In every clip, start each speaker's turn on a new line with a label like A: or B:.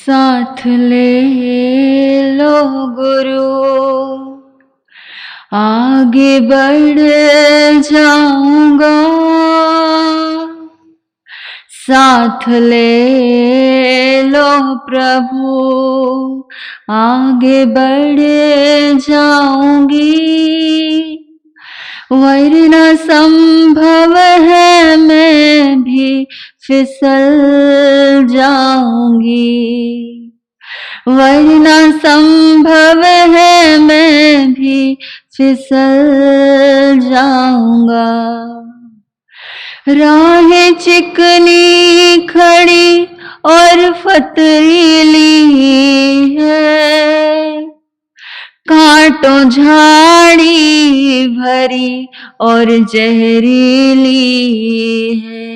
A: साथ ले लो गुरु, आगे बढ़ जाऊंगा। साथ ले लो प्रभु, आगे बढ़ जाऊंगी। वरना संभव है मैं भी फिसल जाऊंगी। वरना संभव है मैं भी फिसल जाऊंगा। राहें चिकनी खड़ी और पथरीली है, कांटों झाड़ी भरी और जहरीली है।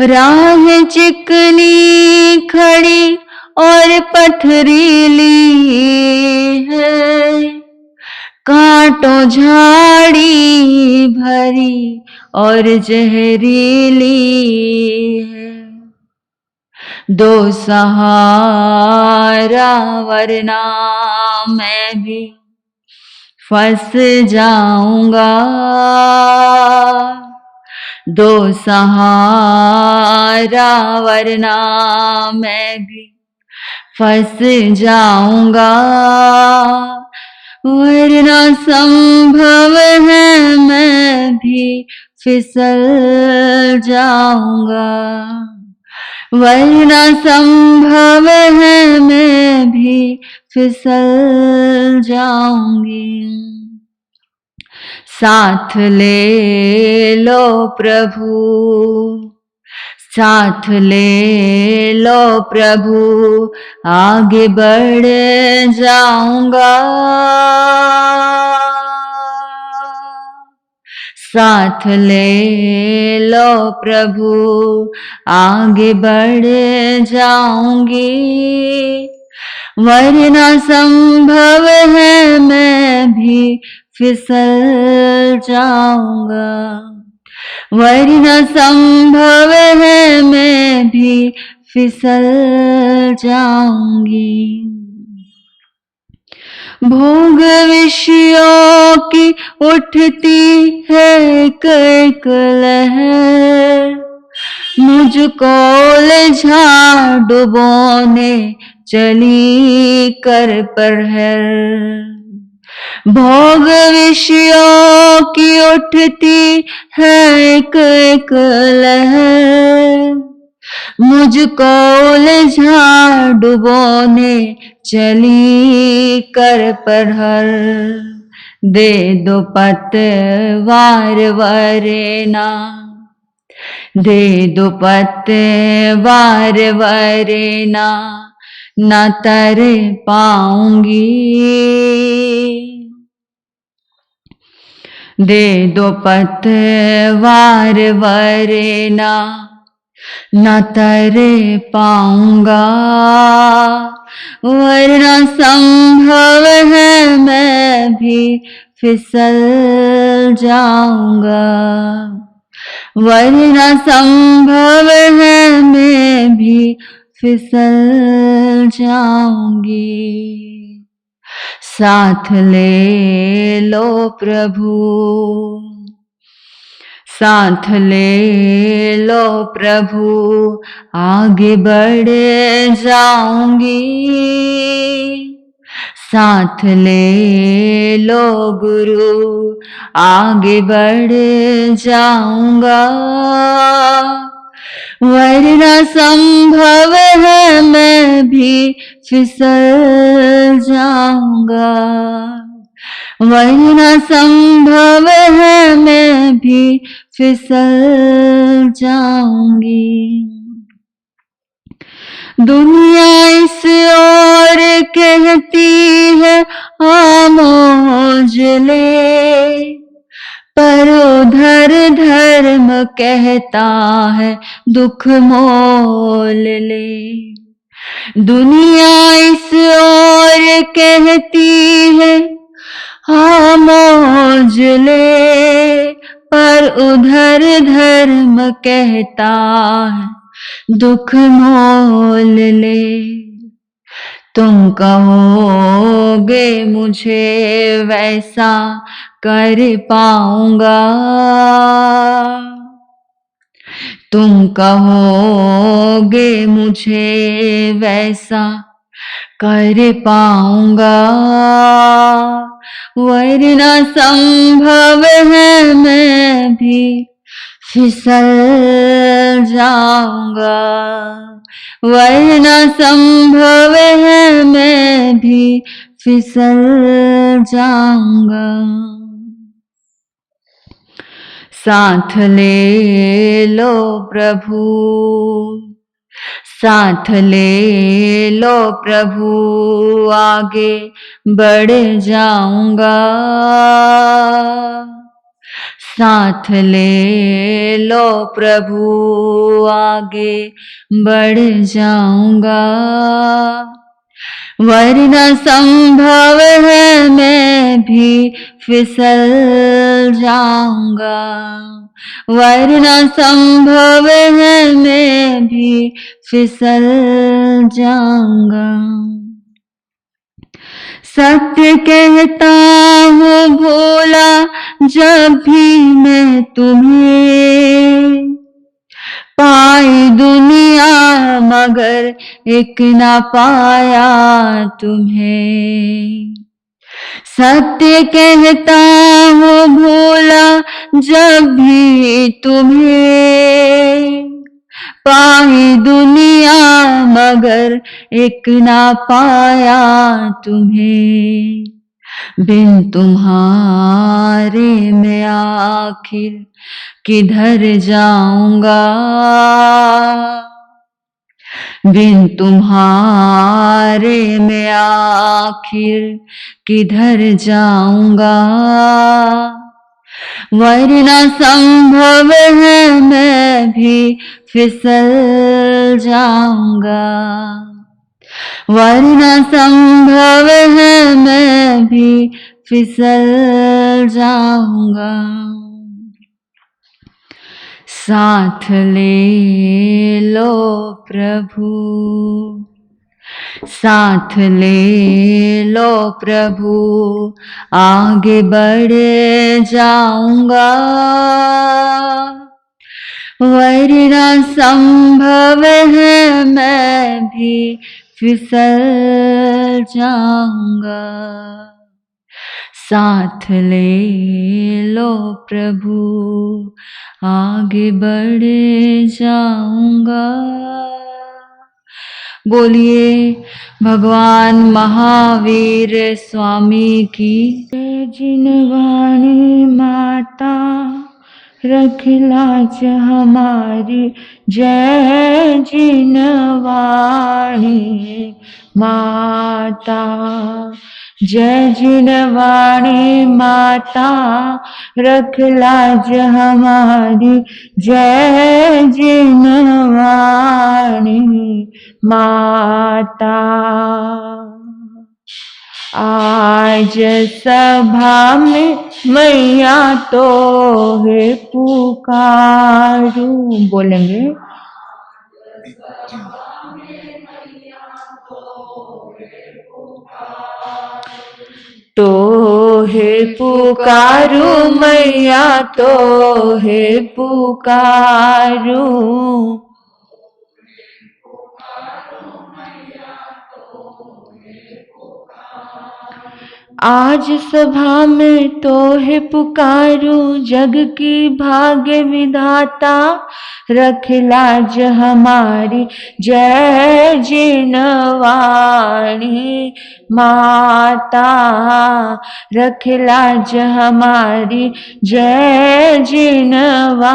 A: राहें चिकनी खड़ी और पथरीली है, कांटों झाड़ी भरी और जहरीली है। दो सहारा वरना मैं भी फंस जाऊंगा। दो सहारा वरना मैं भी फंस जाऊंगा। वरना संभव है मैं भी फिसल जाऊंगा। वरना संभव है मैं भी फिसल जाऊंगी। साथ ले लो प्रभु, साथ ले लो प्रभु, आगे बढ़ जाऊंगा। साथ ले लो प्रभु, आगे बढ़ जाऊंगी। वरना संभव है मैं भी फिसल जाऊंगा। वरना संभव है मैं भी फिसल जाऊंगी। भोग विषयों की उठती है कई लहर, मुझको उलझा डुबोने चली कर प्रहर। भोग विषयों की उठती है एक लहर, मुझको उलझा डुबोने चली कर प्रहर। दे दो पतवार वरना, दे दो पतवार वरना न तर पाऊंगी। दे दो पतवार वरना न तर पाऊंगा। वरना संभव है मैं भी फिसल जाऊंगा। वरना संभव है मैं भी फिसल जाऊंगी। साथ ले लो प्रभु, साथ ले लो प्रभु, आगे बढ़ जाऊंगी। साथ ले लो गुरु, आगे बढ़ जाऊंगा। वरना संभव है मैं भी फिसल जाऊंगा। वरना संभव है मैं भी फिसल जाऊंगी। दुनिया इस ओर कहती है आ मौज ले, पर उधर धर्म कहता है दुख मोल ले। दुनिया इस ओर कहती है आ मौज ले, पर उधर धर्म कहता है दुख मोल ले। तुम कहोगे मुझे वैसा कर पाऊंगा, तुम कहोगे मुझे वैसा कर पाऊंगा, वरना संभव है मैं भी फिसल जाऊंगा, वरना संभव है मैं भी फिसल जाऊंगा। साथ ले लो प्रभु, साथ ले लो प्रभु, आगे बढ़ जाऊंगा, साथ ले लो प्रभु, आगे बढ़ जाऊंगा, वरना संभव है मैं भी फिसल जाऊंगा, वरना संभव है मैं भी फिसल जाऊंगा। सत्य कहता हूँ भोला जब भी मैं तुम्हें, पाई दुनिया मगर एक ना पाया तुम्हें। सत्य कहता हूँ भोला जब भी तुम्हें, पाई दुनिया मगर एक ना पाया तुम्हें। बिन तुम्हारे मैं आखिर किधर जाऊंगा, बिन तुम्हारे मैं आखिर किधर जाऊंगा, वरना संभव है मैं भी फिसल जाऊंगा, वरना संभव है मैं भी फिसल जाऊंगा। साथ ले लो प्रभु, साथ ले लो प्रभु, आगे बढ़ जाऊंगा, वरना संभव है मैं भी फिसल जाऊंगा। साथ ले लो प्रभु, आगे बढ़ जाऊंगा। बोलिए भगवान महावीर स्वामी की। जिनवाणी माता रख लाज हमारी, जय जिनवाणी माता, जय जिनवाणी माता रख लाज हमारी, जय जिनवाणी माता। आज सभा में मैया तो है पुकारू, बोलेंगे तो है पुकारू मैया, तो है पुकारू, आज सभा में तो है पुकारू, जग की भाग्य विधाता रख लाज हमारी, जय जिनवाणी माता रख लाज हमारी, जय जिनवाणी।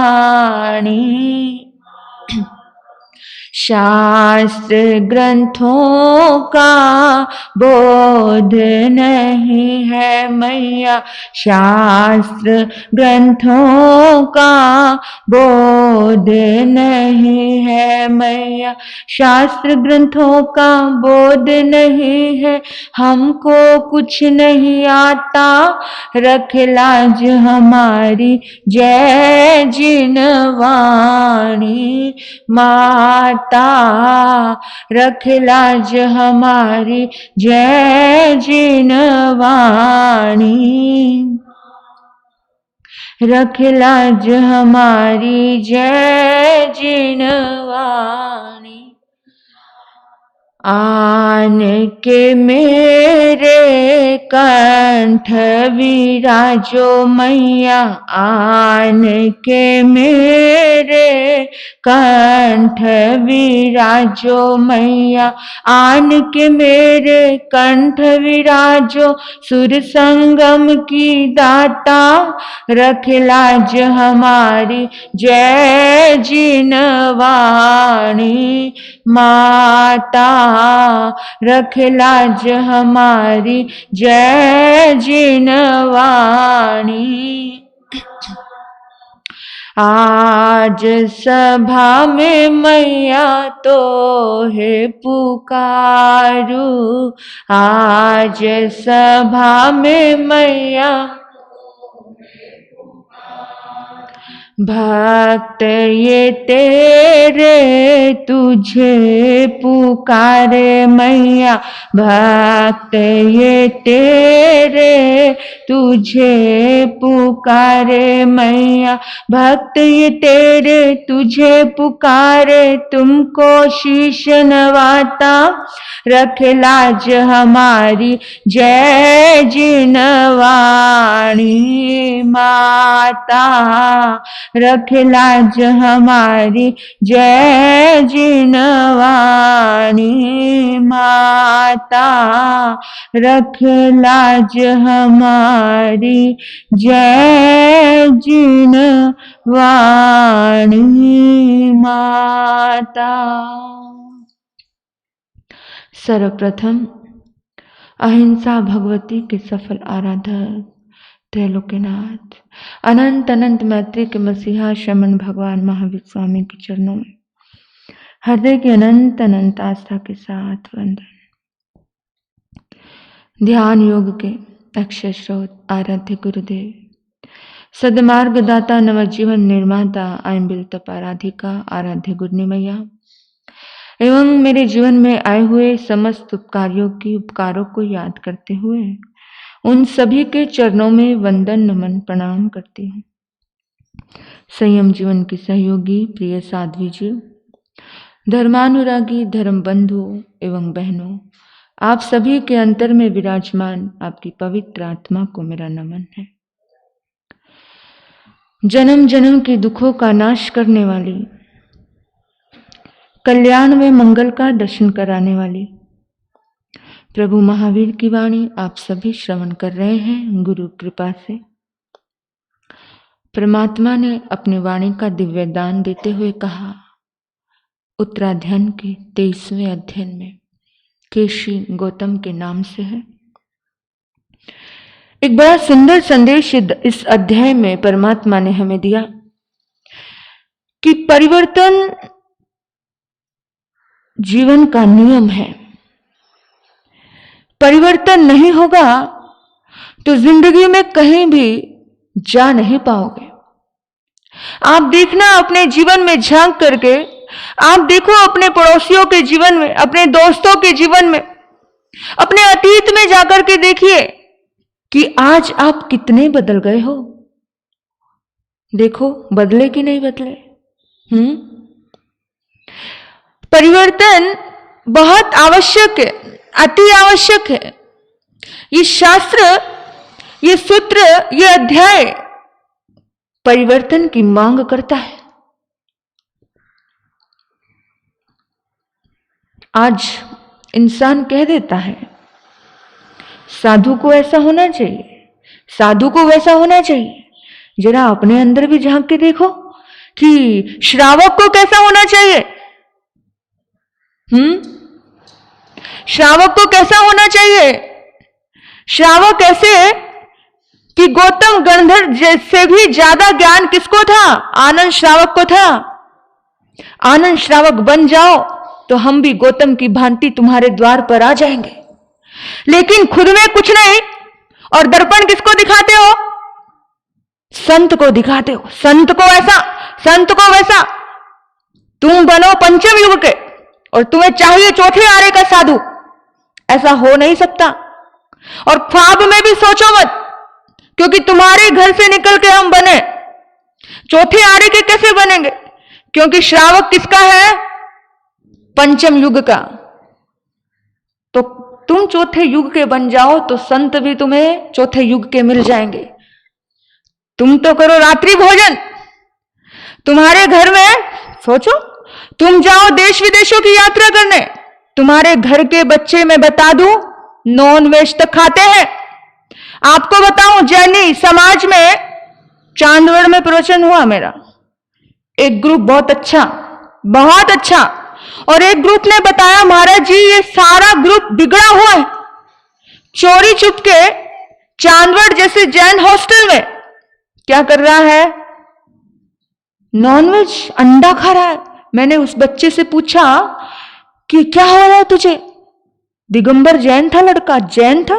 A: शास्त्र ग्रंथों का बोध नहीं है मैया, शास्त्र ग्रंथों का बोध नहीं है मैया, शास्त्र ग्रंथों का बोध नहीं है, हमको कुछ नहीं आता रख लाज हमारी, जय जिनवाणी माता। माता रख लाज हमारी जय जिनवाणी, रख लाज हमारी जय जिनवाणी। आन के मेरे कंठ विराजो मैया, आन के मेरे कंठ विराजो मैया, आन के मेरे कंठ विराजो सुर संगम की दाता, रख लाज हमारी जय जिनवाणी। माता रख लाज हमारी जय जिनवाणी। आज सभा में मैया तो है पुकारू, आज सभा में मैया भक्त ये तेरे तुझे पुकारे मैया, भक्त ये तेरे तुझे पुकारे मैया, भक्त ये तेरे तुझे पुकारे, तुमको शीश नवाता, रख लाज हमारी जय जिनवाणी। माता रख लाज हमारी जय जिनवाणी। माता रख लाज हमारी जय जिनवाणी। माता। सर्वप्रथम अहिंसा भगवती के सफल आराधक त्रैलोक्यनाथ अनंत अनंत मैत्री के मसीहा श्रमण भगवान महावीर स्वामी के चरणों में हृदय की अनंत अनंत आस्था के साथ वंदन। ध्यान योग के अक्षय स्रोत आराध्य गुरुदेव, सदमार्गदाता नवजीवन निर्माता आयम बिलतप आराधिका आराध्य गुरनी मैया एवं मेरे जीवन में आए हुए समस्त उपकारों को याद करते हुए उन सभी के चरणों में वंदन नमन प्रणाम करती हूँ। संयम जीवन की सहयोगी प्रिय साध्वी जी, धर्मानुरागी धर्म बंधु एवं बहनों, आप सभी के अंतर में विराजमान आपकी पवित्र आत्मा को मेरा नमन है। जन्म जन्म के दुखों का नाश करने वाली, कल्याण में मंगल का दर्शन कराने वाली प्रभु महावीर की वाणी आप सभी श्रवण कर रहे हैं। गुरु कृपा से परमात्मा ने अपनी वाणी का दिव्य दान देते हुए कहा, उत्तराध्ययन के 23वें अध्ययन में केशी गौतम के नाम से है। एक बड़ा सुंदर संदेश इस अध्याय में परमात्मा ने हमें दिया कि परिवर्तन जीवन का नियम है। परिवर्तन नहीं होगा तो जिंदगी में कहीं भी जा नहीं पाओगे। आप देखना अपने जीवन में झांक करके, आप देखो अपने पड़ोसियों के जीवन में, अपने दोस्तों के जीवन में, अपने अतीत में जाकर के देखिए कि आज आप कितने बदल गए हो। देखो बदले कि नहीं बदले। परिवर्तन बहुत आवश्यक है, अति आवश्यक है। ये शास्त्र, ये सूत्र, ये अध्याय परिवर्तन की मांग करता है। आज इंसान कह देता है साधु को ऐसा होना चाहिए, साधु को वैसा होना चाहिए। जरा अपने अंदर भी झांक के देखो कि श्रावक को कैसा होना चाहिए। श्रावक को कैसा होना चाहिए। श्रावक ऐसे कि गौतम गंधर्व से भी ज्यादा ज्ञान किसको था? आनंद श्रावक को था। आनंद श्रावक बन जाओ तो हम भी गौतम की भांति तुम्हारे द्वार पर आ जाएंगे। लेकिन खुद में कुछ नहीं, और दर्पण किसको दिखाते हो? संत को दिखाते हो। संत को ऐसा, संत को वैसा। तुम बनो पंचम युग के और तुम्हें चाहिए चौथे आरे का साधु। ऐसा हो नहीं सकता। और ख्वाब में भी सोचो मत, क्योंकि तुम्हारे घर से निकल के हम बने, चौथे आरे के कैसे बनेंगे? क्योंकि श्रावक किसका है? पंचम युग का। तो तुम चौथे युग के बन जाओ तो संत भी तुम्हें चौथे युग के मिल जाएंगे। तुम तो करो रात्रि भोजन। तुम्हारे घर में सोचो, तुम जाओ देश विदेशों की यात्रा करने, तुम्हारे घर के बच्चे मैं बता दूं नॉन वेज तक खाते हैं। आपको बताऊं, जैनी समाज में चांदवड़ में प्रवचन हुआ मेरा। एक ग्रुप बहुत अच्छा, और एक ग्रुप ने बताया महाराज जी ये सारा ग्रुप बिगड़ा हुआ है, चोरी चुपके चांदवड़ जैसे जैन हॉस्टल में क्या कर रहा है? नॉनवेज, अंडा खा रहा है। मैंने उस बच्चे से पूछा कि क्या हो रहा है तुझे? दिगंबर जैन था, लड़का जैन था,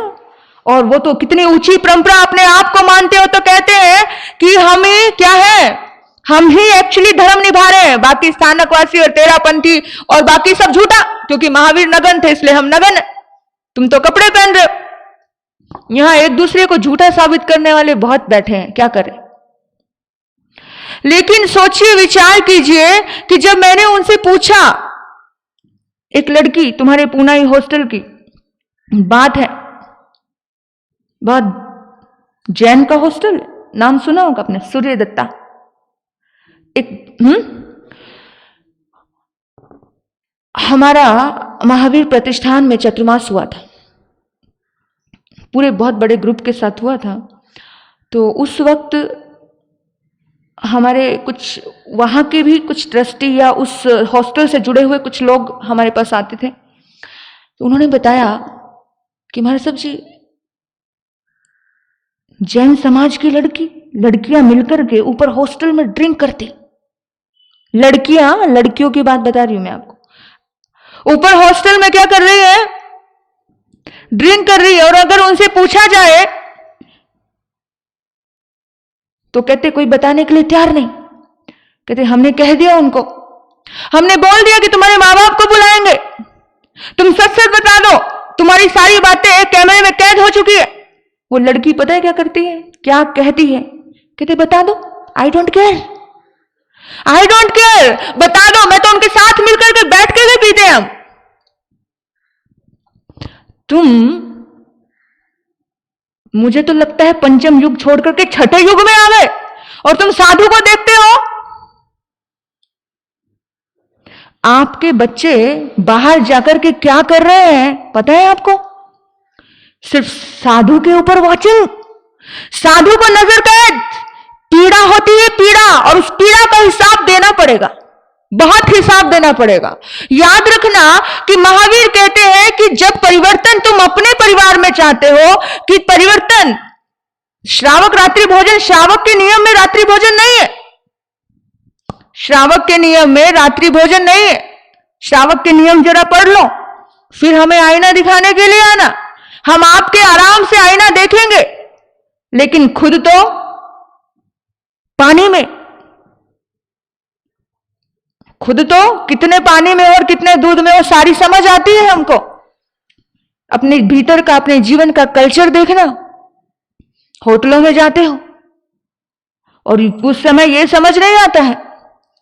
A: और वो तो कितनी ऊंची परंपरा अपने आप को मानते हो, तो कहते हैं कि हम ही क्या है, हम ही एक्चुअली धर्म निभा रहे हैं, बाकी स्थानकवासी और तेरापंथी और बाकी सब झूठा, क्योंकि महावीर नगन थे इसलिए हम नगन है। तुम तो कपड़े पहन रहे हो। यहां एक दूसरे को झूठा साबित करने वाले बहुत बैठे हैं, क्या करें। लेकिन सोचिए, विचार कीजिए कि जब मैंने उनसे पूछा, एक लड़की तुम्हारे पूना हॉस्टल की बात है, बहुत जैन का हॉस्टल, नाम सुना होगा आपने, सूर्य दत्ता। एक हमारा महावीर प्रतिष्ठान में चतुर्मास हुआ था, पूरे बहुत बड़े ग्रुप के साथ हुआ था। तो उस वक्त हमारे कुछ वहां के भी कुछ ट्रस्टी या उस हॉस्टल से जुड़े हुए कुछ लोग हमारे पास आते थे। तो उन्होंने बताया कि महाराज साहब जी, जैन समाज की लड़कियां मिलकर के ऊपर हॉस्टल में ड्रिंक करती, लड़कियों की बात बता रही हूं मैं आपको, ऊपर हॉस्टल में क्या कर रही है? ड्रिंक कर रही है। और अगर उनसे पूछा जाए तो कहते कोई बताने के लिए तैयार नहीं। कहते हमने कह दिया उनको, हमने बोल दिया कि तुम्हारे माँ बाप को बुलाएंगे, तुम सच सच बता दो, तुम्हारी सारी बातें कैमरे में कैद हो चुकी है। वो लड़की पता है क्या करती है, क्या कहती है? कहते बता दो, आई डोंट केयर, बता दो, मैं तो उनके साथ मिलकर के बैठ के भी पीते हैं हम। तुम, मुझे तो लगता है पंचम युग छोड़ करके छठे युग में आ गए, और तुम साधु को देखते हो। आपके बच्चे बाहर जाकर के क्या कर रहे हैं पता है आपको? सिर्फ साधु के ऊपर वॉचिंग, साधु को नजर कैद। पीड़ा होती है पीड़ा, और उस पीड़ा का हिसाब देना पड़ेगा, बहुत हिसाब देना पड़ेगा। याद रखना कि महावीर कहते हैं कि जब परिवर्तन तुम अपने परिवार में चाहते हो, कि परिवर्तन, श्रावक रात्रि भोजन, श्रावक के नियम में रात्रि भोजन नहीं है, श्रावक के नियम में रात्रि भोजन नहीं है। श्रावक के नियम जरा पढ़ लो, फिर हमें आईना दिखाने के लिए आना, हम आपके आराम से आईना देखेंगे, लेकिन खुद तो पानी में, खुद तो कितने पानी में और कितने दूध में, वो सारी समझ आती है हमको। अपने भीतर का, अपने जीवन का कल्चर देखना। होटलों में जाते हो और उस समय ये समझ नहीं आता है,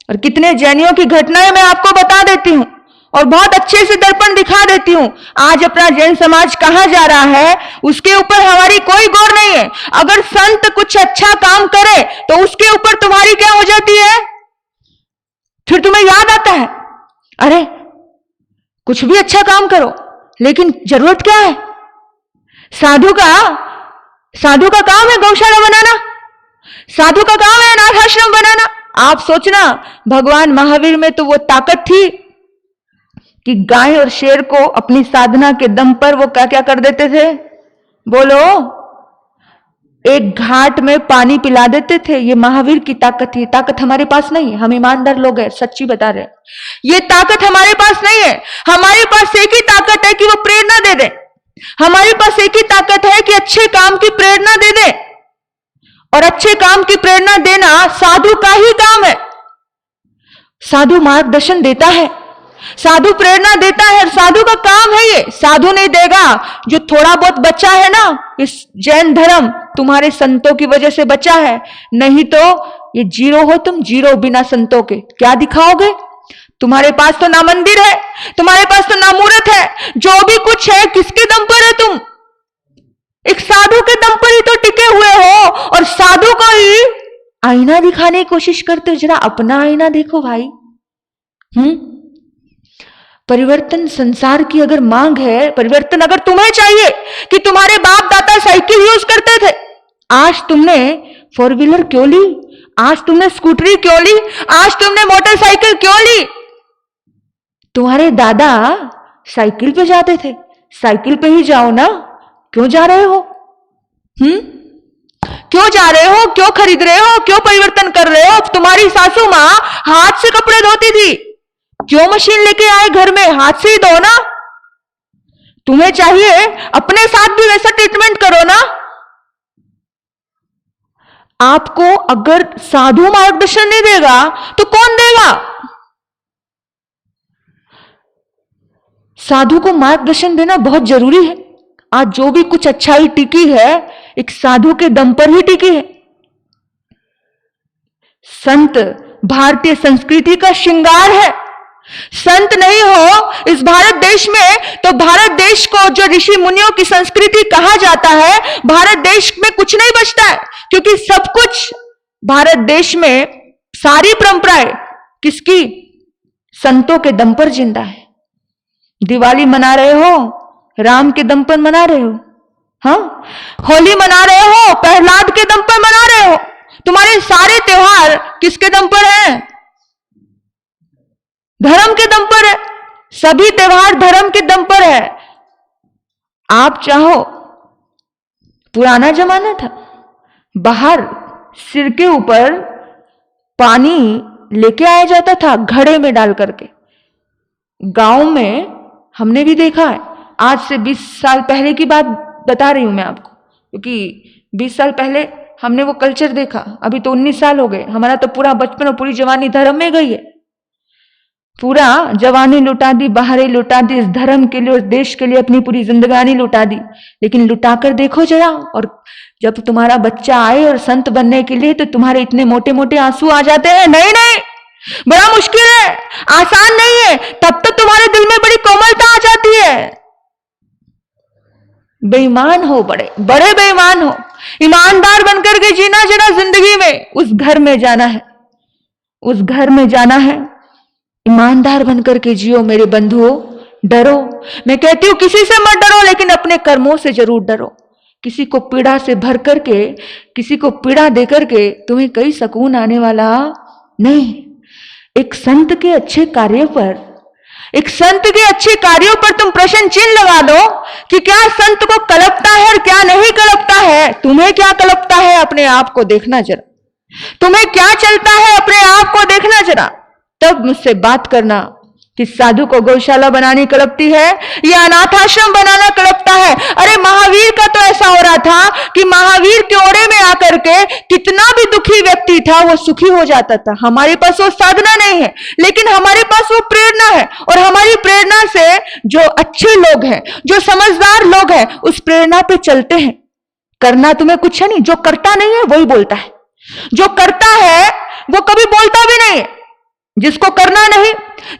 A: और कितने जैनियों की घटनाएं मैं आपको बता देती हूं और बहुत अच्छे से दर्पण दिखा देती हूं। आज अपना जैन समाज कहां जा रहा है उसके ऊपर हमारी कोई गौर नहीं है। अगर संत कुछ अच्छा काम करे तो उसके ऊपर तुम्हारी क्या हो जाती है? फिर तुम्हें याद आता है, अरे कुछ भी अच्छा काम करो, लेकिन जरूरत क्या है? साधु का काम है गौशाला बनाना, साधु का काम है अनाथ आश्रम बनाना। आप सोचना, भगवान महावीर में तो वो ताकत थी कि गाय और शेर को अपनी साधना के दम पर वो क्या क्या कर देते थे, बोलो, एक घाट में पानी पिला देते थे। ये महावीर की ताकत थी। ताकत हमारे पास नहीं है, हम ईमानदार लोग हैं, सच्ची बता रहे हैं, ये ताकत हमारे पास नहीं है। हमारे पास एक ही ताकत है कि वो प्रेरणा दे दे, हमारे पास एक ही ताकत है कि अच्छे काम की प्रेरणा दे दे, और अच्छे काम की प्रेरणा देना साधु का ही काम है। साधु मार्गदर्शन देता है, साधु प्रेरणा देता है, साधु का काम है ये। साधु नहीं देगा, जो थोड़ा बहुत बचा है ना इस जैन धर्म, तुम्हारे संतों की वजह से बचा है, नहीं तो ये जीरो हो तुम, जीरो बिना संतों के क्या दिखाओगे? तुम्हारे पास तो ना मंदिर है, तुम्हारे पास तो ना मूर्त है, जो भी कुछ है किसके दम पर है? तुम एक साधु के दम पर ही तो टिके हुए हो, और साधु को ही आईना दिखाने की कोशिश करते हो। जरा अपना आईना देखो भाई। परिवर्तन संसार की अगर मांग है, परिवर्तन अगर तुम्हें चाहिए कि तुम्हारे बाप दादा साइकिल यूज करते थे, आज तुमने फोर व्हीलर क्यों ली? आज तुमने स्कूटरी क्यों ली? आज तुमने मोटरसाइकिल क्यों ली? तुम्हारे दादा साइकिल पे जाते थे, साइकिल पे ही जाओ ना। क्यों जा रहे हो? क्यों जा रहे हो? क्यों खरीद रहे हो? क्यों परिवर्तन कर रहे हो? तुम्हारी सासू मां हाथ से कपड़े धोती थी, क्यों मशीन लेके आए घर में? हाथ से ही धो ना। तुम्हें चाहिए अपने साथ भी वैसा ट्रीटमेंट करो ना। आपको अगर साधु मार्गदर्शन नहीं देगा तो कौन देगा? साधु को मार्गदर्शन देना बहुत जरूरी है। आज जो भी कुछ अच्छाई टिकी है एक साधु के दम पर ही टिकी है। संत भारतीय संस्कृति का श्रृंगार है। संत नहीं हो इस भारत देश में तो भारत देश को जो ऋषि मुनियों की संस्कृति कहा जाता है, भारत देश में कुछ नहीं बचता है। क्योंकि सब कुछ भारत देश में, सारी परंपराएं किसकी? संतों के दम पर जिंदा है। दिवाली मना रहे हो, राम के दम पर मना रहे हो। हाँ, होली मना रहे हो, प्रहलाद के दम पर मना रहे हो। तुम्हारे सारे त्योहार किसके दम पर हैं? धर्म के दम पर है। सभी त्योहार धर्म के दम पर है। आप चाहो, पुराना जमाना था, बाहर सिर के ऊपर पानी लेके आया जाता था घड़े में डाल करके। गांव में हमने भी देखा है। आज से 20 साल पहले की बात बता रही हूं मैं आपको, क्योंकि 20 साल पहले हमने वो कल्चर देखा। अभी तो 19 साल हो गए। हमारा तो पूरा बचपन और पूरी जवानी धर्म में गई है। पूरा जवानी लुटा दी, बाहर ही लुटा दी, इस धर्म के लिए, उस देश के लिए अपनी पूरी जिंदगानी लुटा दी। लेकिन लुटा कर देखो जरा, और जब तुम्हारा बच्चा आए और संत बनने के लिए तो तुम्हारे इतने मोटे मोटे आंसू आ जाते हैं। नहीं नहीं, बड़ा मुश्किल है, आसान नहीं है। तब तो तुम्हारे दिल में बड़ी कोमलता आ जाती है। बेईमान हो, बड़े बड़े बेईमान हो। ईमानदार बनकर के जीना जरा जिंदगी में। उस घर में जाना है, उस घर में जाना है। ईमानदार बनकर के जियो मेरे बंधुओं। डरो, मैं कहती हूं किसी से मत डरो, लेकिन अपने कर्मों से जरूर डरो। किसी को पीड़ा से भर करके, किसी को पीड़ा दे करके तुम्हें कहीं सुकून आने वाला नहीं। एक संत के अच्छे कार्य पर, एक संत के अच्छे कार्यों पर तुम प्रश्न चिन्ह लगा दो कि क्या संत को कलपता है और क्या नहीं कलपता है। तुम्हें क्या कलपता है अपने आप को देखना जरा। तुम्हें क्या चलता है अपने आप को देखना जरा। तब मुझसे बात करना कि साधु को गौशाला बनानी कलपती है या अनाथ आश्रम बनाना कलपता है। अरे महावीर का तो ऐसा हो रहा था कि महावीर के ओरे में आकर के कितना भी दुखी व्यक्ति था वो सुखी हो जाता था। हमारे पास वो साधना नहीं है, लेकिन हमारे पास वो प्रेरणा है। और हमारी प्रेरणा से जो अच्छे लोग हैं, जो समझदार लोग हैं, उस प्रेरणा पे चलते हैं। करना तुम्हें कुछ है नहीं, जो करता नहीं है वही बोलता है। जो करता है वो कभी बोलता भी नहीं है। जिसको करना नहीं,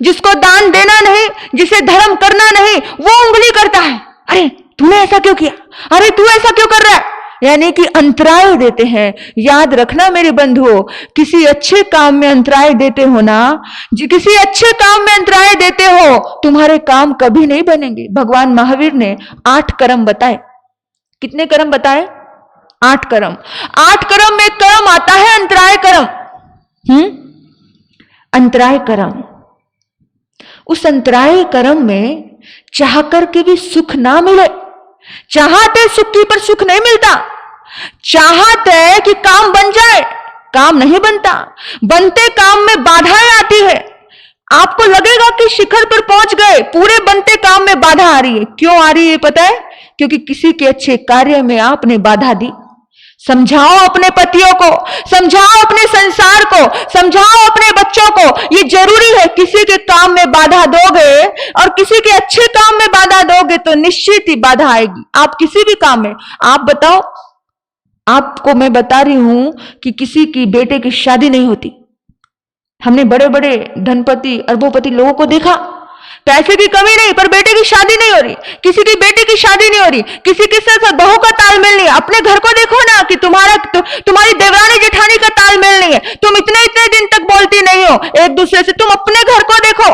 A: जिसको दान देना नहीं, जिसे धर्म करना नहीं, वो उंगली करता है। अरे तूने ऐसा क्यों किया, अरे तू ऐसा क्यों कर रहा है, यानी कि अंतराय देते हैं। याद रखना मेरे बंधुओं, किसी अच्छे काम में अंतराय देते हो ना, किसी अच्छे काम में अंतराय देते हो, तुम्हारे काम कभी नहीं बनेंगे। भगवान महावीर ने 8 कर्म बताए। कितने कर्म बताए? 8 कर्म। 8 कर्म में एक कर्म आता है अंतराय कर्म। अंतराय कर्म। उस अंतराय कर्म में चाह करके भी सुख ना मिले। चाहते सुख की पर सुख नहीं मिलता। चाहते कि काम बन जाए, काम नहीं बनता। बनते काम में बाधाएं आती है। आपको लगेगा कि शिखर पर पहुंच गए, पूरे बनते काम में बाधा आ रही है। क्यों आ रही है पता है? क्योंकि किसी के अच्छे कार्य में आपने बाधा दी। समझाओ अपने पतियों को, समझाओ अपने संसार को, समझाओ अपने बच्चों को। ये जरूरी है, किसी के काम में बाधा दोगे और किसी के अच्छे काम में बाधा दोगे तो निश्चित ही बाधा आएगी। आप किसी भी काम में, आप बताओ, आपको मैं बता रही हूं कि किसी की बेटे की शादी नहीं होती। हमने बड़े बड़े धनपति अरबोपति लोगों को देखा, पैसे की कमी नहीं पर बेटे की शादी नहीं हो रही, किसी की बेटे की शादी नहीं हो रही, किसी के साथ बहू का तालमेल नहीं है। अपने घर को देखो ना कि तुम्हारी देवरानी जेठानी का तालमेल नहीं है, तुम इतने इतने दिन तक बोलती नहीं हो एक दूसरे से। तुम अपने घर को देखो,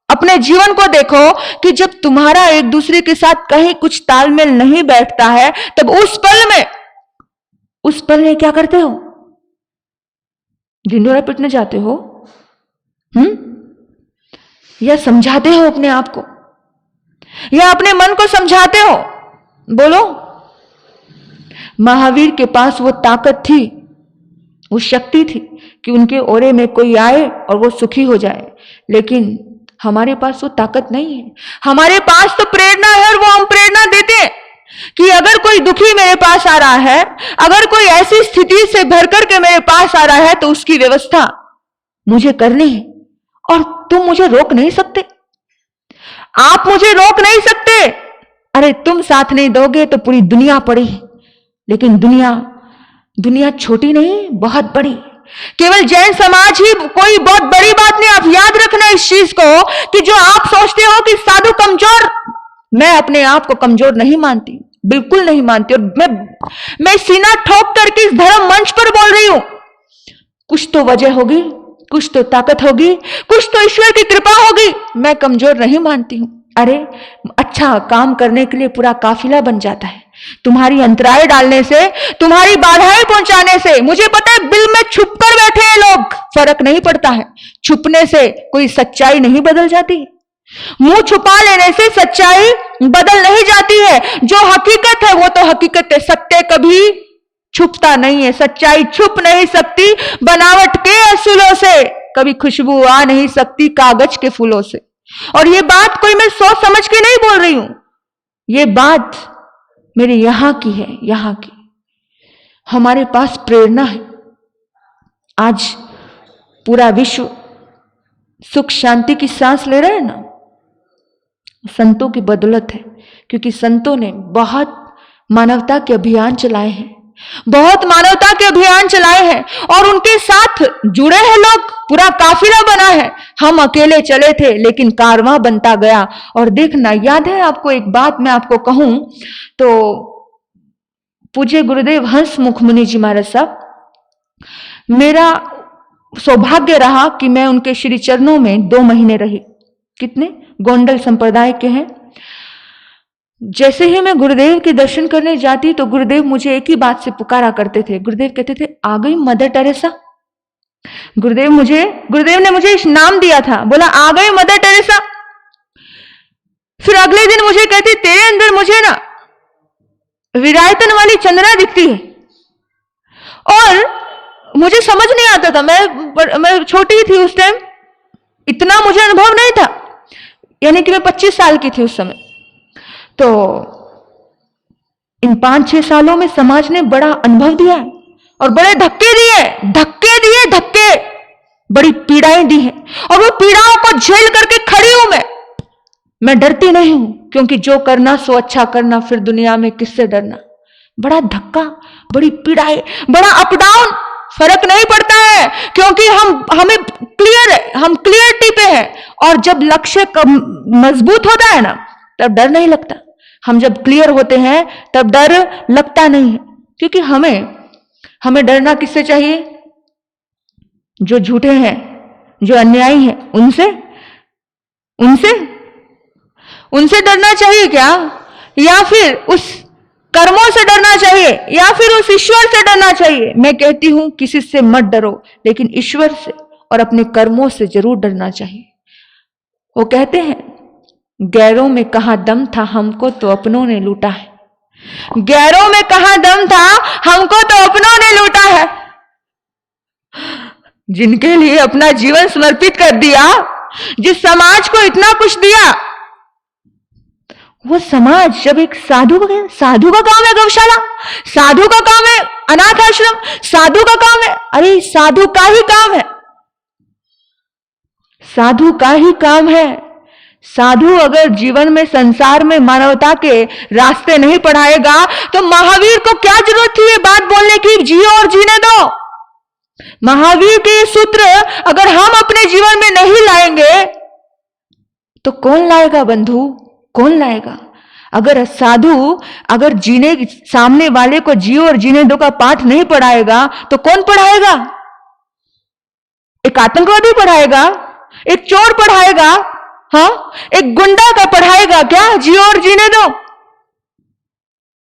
A: अपने जीवन को देखो कि जब तुम्हारा एक दूसरे के साथ कहीं कुछ तालमेल नहीं बैठता है तब उस पल में क्या करते हो? ढिंडोरा पीटने जाते हो या समझाते हो अपने आप को, या अपने मन को समझाते हो? बोलो। महावीर के पास वो ताकत थी, वो शक्ति थी कि उनके ओरे में कोई आए और वो सुखी हो जाए, लेकिन हमारे पास वो ताकत नहीं है। हमारे पास तो प्रेरणा है और वो हम प्रेरणा देते हैं कि अगर कोई दुखी मेरे पास आ रहा है, अगर कोई ऐसी स्थिति से भर करके मेरे पास आ रहा है तो उसकी व्यवस्था मुझे करनी है और तुम मुझे रोक नहीं सकते, आप मुझे रोक नहीं सकते। अरे तुम साथ नहीं दोगे तो पूरी दुनिया पड़ी, लेकिन दुनिया छोटी नहीं, बहुत बड़ी। केवल जैन समाज ही कोई बहुत बड़ी बात नहीं। आप याद रखना इस चीज को कि जो आप सोचते हो कि साधु कमजोर, मैं अपने आप को कमजोर नहीं मानती, बिल्कुल नहीं मानती। और मैं सीना ठोक करके इस धर्म मंच पर बोल रही हूं, कुछ तो वजह होगी, कुछ तो ताकत होगी, कुछ तो ईश्वर की कृपा होगी, मैं कमजोर नहीं मानती हूं। अरे अच्छा काम करने के लिए पूरा काफिला बन जाता है, तुम्हारी अंतराय डालने से, तुम्हारी बाधाएं पहुंचाने से। मुझे पता है बिल में छुप कर बैठे हैं लोग, फर्क नहीं पड़ता है, छुपने से कोई सच्चाई नहीं बदल जाती, मुंह छुपा लेने से सच्चाई बदल नहीं जाती है। जो हकीकत है वो तो हकीकत है, सत्य कभी छुपता नहीं है, सच्चाई छुप नहीं सकती बनावट के असूलों से, कभी खुशबू आ नहीं सकती कागज के फूलों से। और ये बात कोई मैं सोच समझ के नहीं बोल रही हूं, ये बात मेरे यहां की है, यहां की। हमारे पास प्रेरणा है। आज पूरा विश्व सुख शांति की सांस ले रहे हैं ना, संतों की बदौलत है, क्योंकि संतों ने बहुत मानवता के अभियान चलाए हैं, बहुत मानवता के अभियान चलाए हैं और उनके साथ जुड़े हैं लोग, पूरा काफिला बना है। हम अकेले चले थे लेकिन कारवां बनता गया। और देखना, याद है आपको एक बात मैं आपको कहूं तो, पूज्य गुरुदेव हंस मुख मुनि जी महाराज साहब, मेरा सौभाग्य रहा कि मैं उनके श्री चरणों में 2 महीने रही। कितने गोंडल संप्रदाय के हैं। जैसे ही मैं गुरुदेव के दर्शन करने जाती तो गुरुदेव मुझे एक ही बात से पुकारा करते थे। गुरुदेव कहते थे, आ गई मदर टेरेसा। गुरुदेव ने मुझे नाम दिया था, बोला आ गई मदर टेरेसा। फिर अगले दिन मुझे कहती, तेरे अंदर मुझे ना विरायतन वाली चंद्रा दिखती है। और मुझे समझ नहीं आता था, मैं छोटी थी उस टाइम, इतना मुझे अनुभव नहीं था, यानी कि मैं 25 साल की थी उस समय। तो इन 5-6 सालों में समाज ने बड़ा अनुभव दिया है और बड़े धक्के दिए, बड़ी पीड़ाएं दी हैं और वो पीड़ाओं को झेल करके खड़ी हूं मैं डरती नहीं हूं, क्योंकि जो करना सो अच्छा करना, फिर दुनिया में किससे डरना। बड़ा धक्का, बड़ी पीड़ाएं, बड़ा अप डाउन, फर्क नहीं पड़ता है, क्योंकि हमें क्लियर है, हम क्लियरिटी पे हैं। और जब लक्ष्य मजबूत होता है ना तब डर नहीं लगता। हम जब क्लियर होते हैं तब डर लगता नहीं है, क्योंकि हमें डरना किससे चाहिए? जो झूठे हैं, जो अन्यायी हैं, उनसे डरना चाहिए क्या? या फिर उस कर्मों से डरना चाहिए, या फिर उस ईश्वर से डरना चाहिए? मैं कहती हूं किसी से मत डरो, लेकिन ईश्वर से और अपने कर्मों से जरूर डरना चाहिए। वो कहते हैं, गैरों में कहां दम था, हमको तो अपनों ने लूटा है। गैरों में कहां दम था, हमको तो अपनों ने लूटा है। जिनके लिए अपना जीवन समर्पित कर दिया, जिस समाज को इतना कुछ दिया, वो समाज जब एक साधु का काम है गौशाला, साधु का काम है अनाथ आश्रम, साधु का काम है, अरे साधु का ही काम है, साधु का ही काम है। साधु अगर जीवन में संसार में मानवता के रास्ते नहीं पढ़ाएगा तो महावीर को क्या जरूरत थी ये बात बोलने की, जियो और जीने दो। महावीर के ये सूत्र अगर हम अपने जीवन में नहीं लाएंगे तो कौन लाएगा बंधु, कौन लाएगा? अगर साधु अगर जीने सामने वाले को जियो और जीने दो का पाठ नहीं पढ़ाएगा तो कौन पढ़ाएगा? एक आतंकवादी पढ़ाएगा, एक चोर पढ़ाएगा, हाँ एक गुंडा का पढ़ाएगा क्या जियो और जीने दो?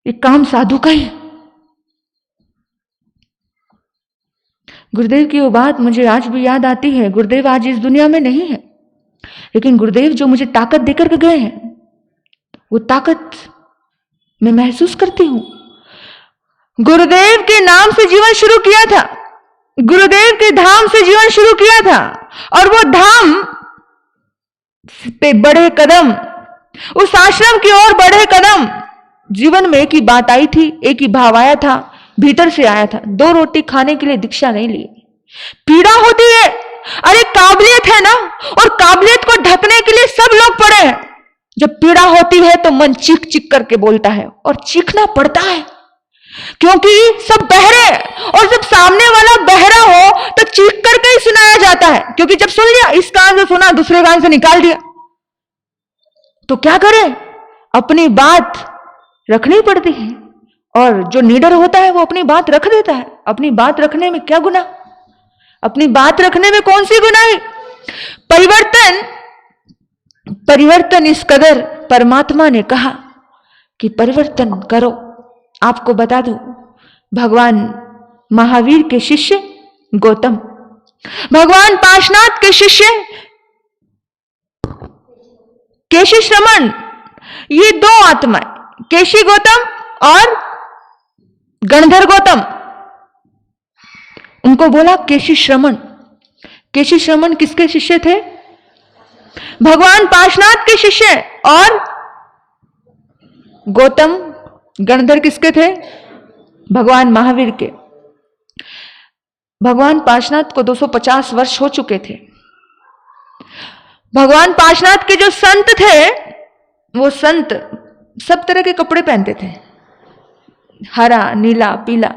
A: एक काम साधु का ही। गुरुदेव की वो बात मुझे आज भी याद आती है। गुरुदेव आज इस दुनिया में नहीं है, लेकिन गुरुदेव जो मुझे ताकत देकर के गए हैं वो ताकत मैं महसूस करती हूं। गुरुदेव के नाम से जीवन शुरू किया था, गुरुदेव के धाम से जीवन शुरू किया था, और वो धाम पे बढ़े कदम, उस आश्रम की ओर बढ़े कदम। जीवन में एक ही बात आई थी, एक ही भाव आया था, भीतर से आया था। 2 रोटी खाने के लिए दीक्षा नहीं ली। पीड़ा होती है, अरे काबिलियत है ना, और काबिलियत को ढकने के लिए सब लोग पड़े हैं। जब पीड़ा होती है तो मन चीख चीख करके बोलता है, और चीखना पड़ता है क्योंकि सब बहरे, और जब सामने वाला बहरा हो तो चीख करके ही सुनाया जाता है, क्योंकि जब सुन लिया इस कान से सुना दूसरे कान से निकाल दिया तो क्या करें? अपनी बात रखनी पड़ती है, और जो निडर होता है वो अपनी बात रख देता है। अपनी बात रखने में क्या गुनाह? अपनी बात रखने में कौन सी गुनाह? परिवर्तन इस कदर परमात्मा ने कहा कि परिवर्तन करो। आपको बता दूं, भगवान महावीर के शिष्य गौतम, भगवान पार्श्वनाथ के शिष्य केशी श्रमण, ये 2 आत्माएं, केशी गौतम और गणधर गौतम, उनको बोला केशी श्रमण। केशी श्रमण किसके शिष्य थे? भगवान पार्श्वनाथ के शिष्य। और गौतम गणधर किसके थे? भगवान महावीर के। भगवान पार्श्वनाथ को 250 वर्ष हो चुके थे। भगवान पार्श्वनाथ के जो संत थे, वो संत सब तरह के कपड़े पहनते थे, हरा, नीला, पीला।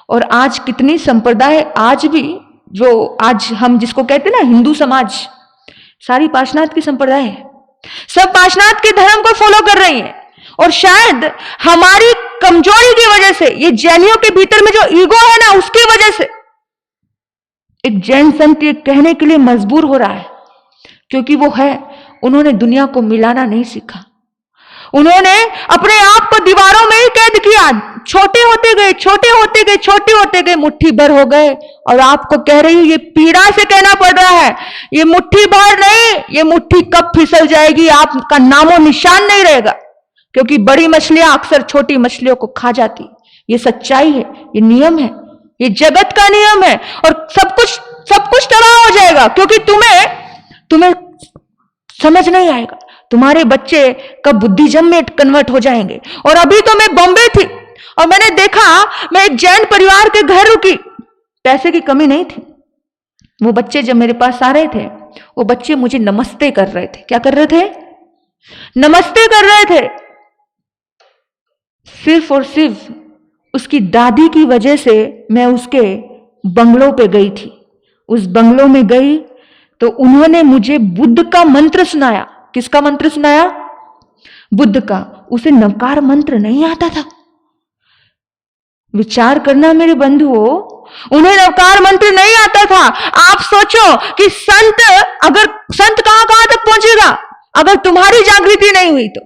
A: और आज कितनी संप्रदाय, आज भी जो आज हम जिसको कहते हैं ना हिंदू समाज, सारी पार्श्वनाथ की संप्रदाय है। सब पार्श्वनाथ के धर्म को फॉलो कर रही है। और शायद हमारी कमजोरी की वजह से, ये जैनियों के भीतर में जो ईगो है ना, उसकी वजह से एक जैन संत ये कहने के लिए मजबूर हो रहा है, क्योंकि वो है, उन्होंने दुनिया को मिलाना नहीं सीखा। उन्होंने अपने आप को दीवारों में ही कैद किया। छोटे होते गए, छोटे होते गए, छोटे होते गए, मुट्ठी भर हो गए। और आपको कह रही हूं, ये पीड़ा से कहना पड़ रहा है, ये मुट्ठी भर नहीं, ये मुट्ठी कब फिसल जाएगी आपका नामो निशान नहीं रहेगा। क्योंकि बड़ी मछलियां अक्सर छोटी मछलियों को खा जाती। ये सच्चाई है, ये नियम है, ये जगत का नियम है। और सब कुछ तबाह हो जाएगा, क्योंकि तुम्हें समझ नहीं आएगा। तुम्हारे बच्चे कब बुद्धिज्म में कन्वर्ट हो जाएंगे। और अभी तो मैं बॉम्बे थी और मैंने देखा, मैं एक जैन परिवार के घर रुकी, पैसे की कमी नहीं थी। वो बच्चे जब मेरे पास आ रहे थे, वो बच्चे मुझे नमस्ते कर रहे थे। क्या कर रहे थे? नमस्ते कर रहे थे। सिर्फ और सिर्फ उसकी दादी की वजह से मैं उसके बंगलों पे गई थी। उस बंगलों में गई तो उन्होंने मुझे बुद्ध का मंत्र सुनाया। किसका मंत्र सुनाया? बुद्ध का। उसे नवकार मंत्र नहीं आता था। विचार करना मेरे बंधुओं, उन्हें नवकार मंत्र नहीं आता था। आप सोचो कि संत कहां कहां तक पहुंचेगा? अगर तुम्हारी जागृति नहीं हुई तो,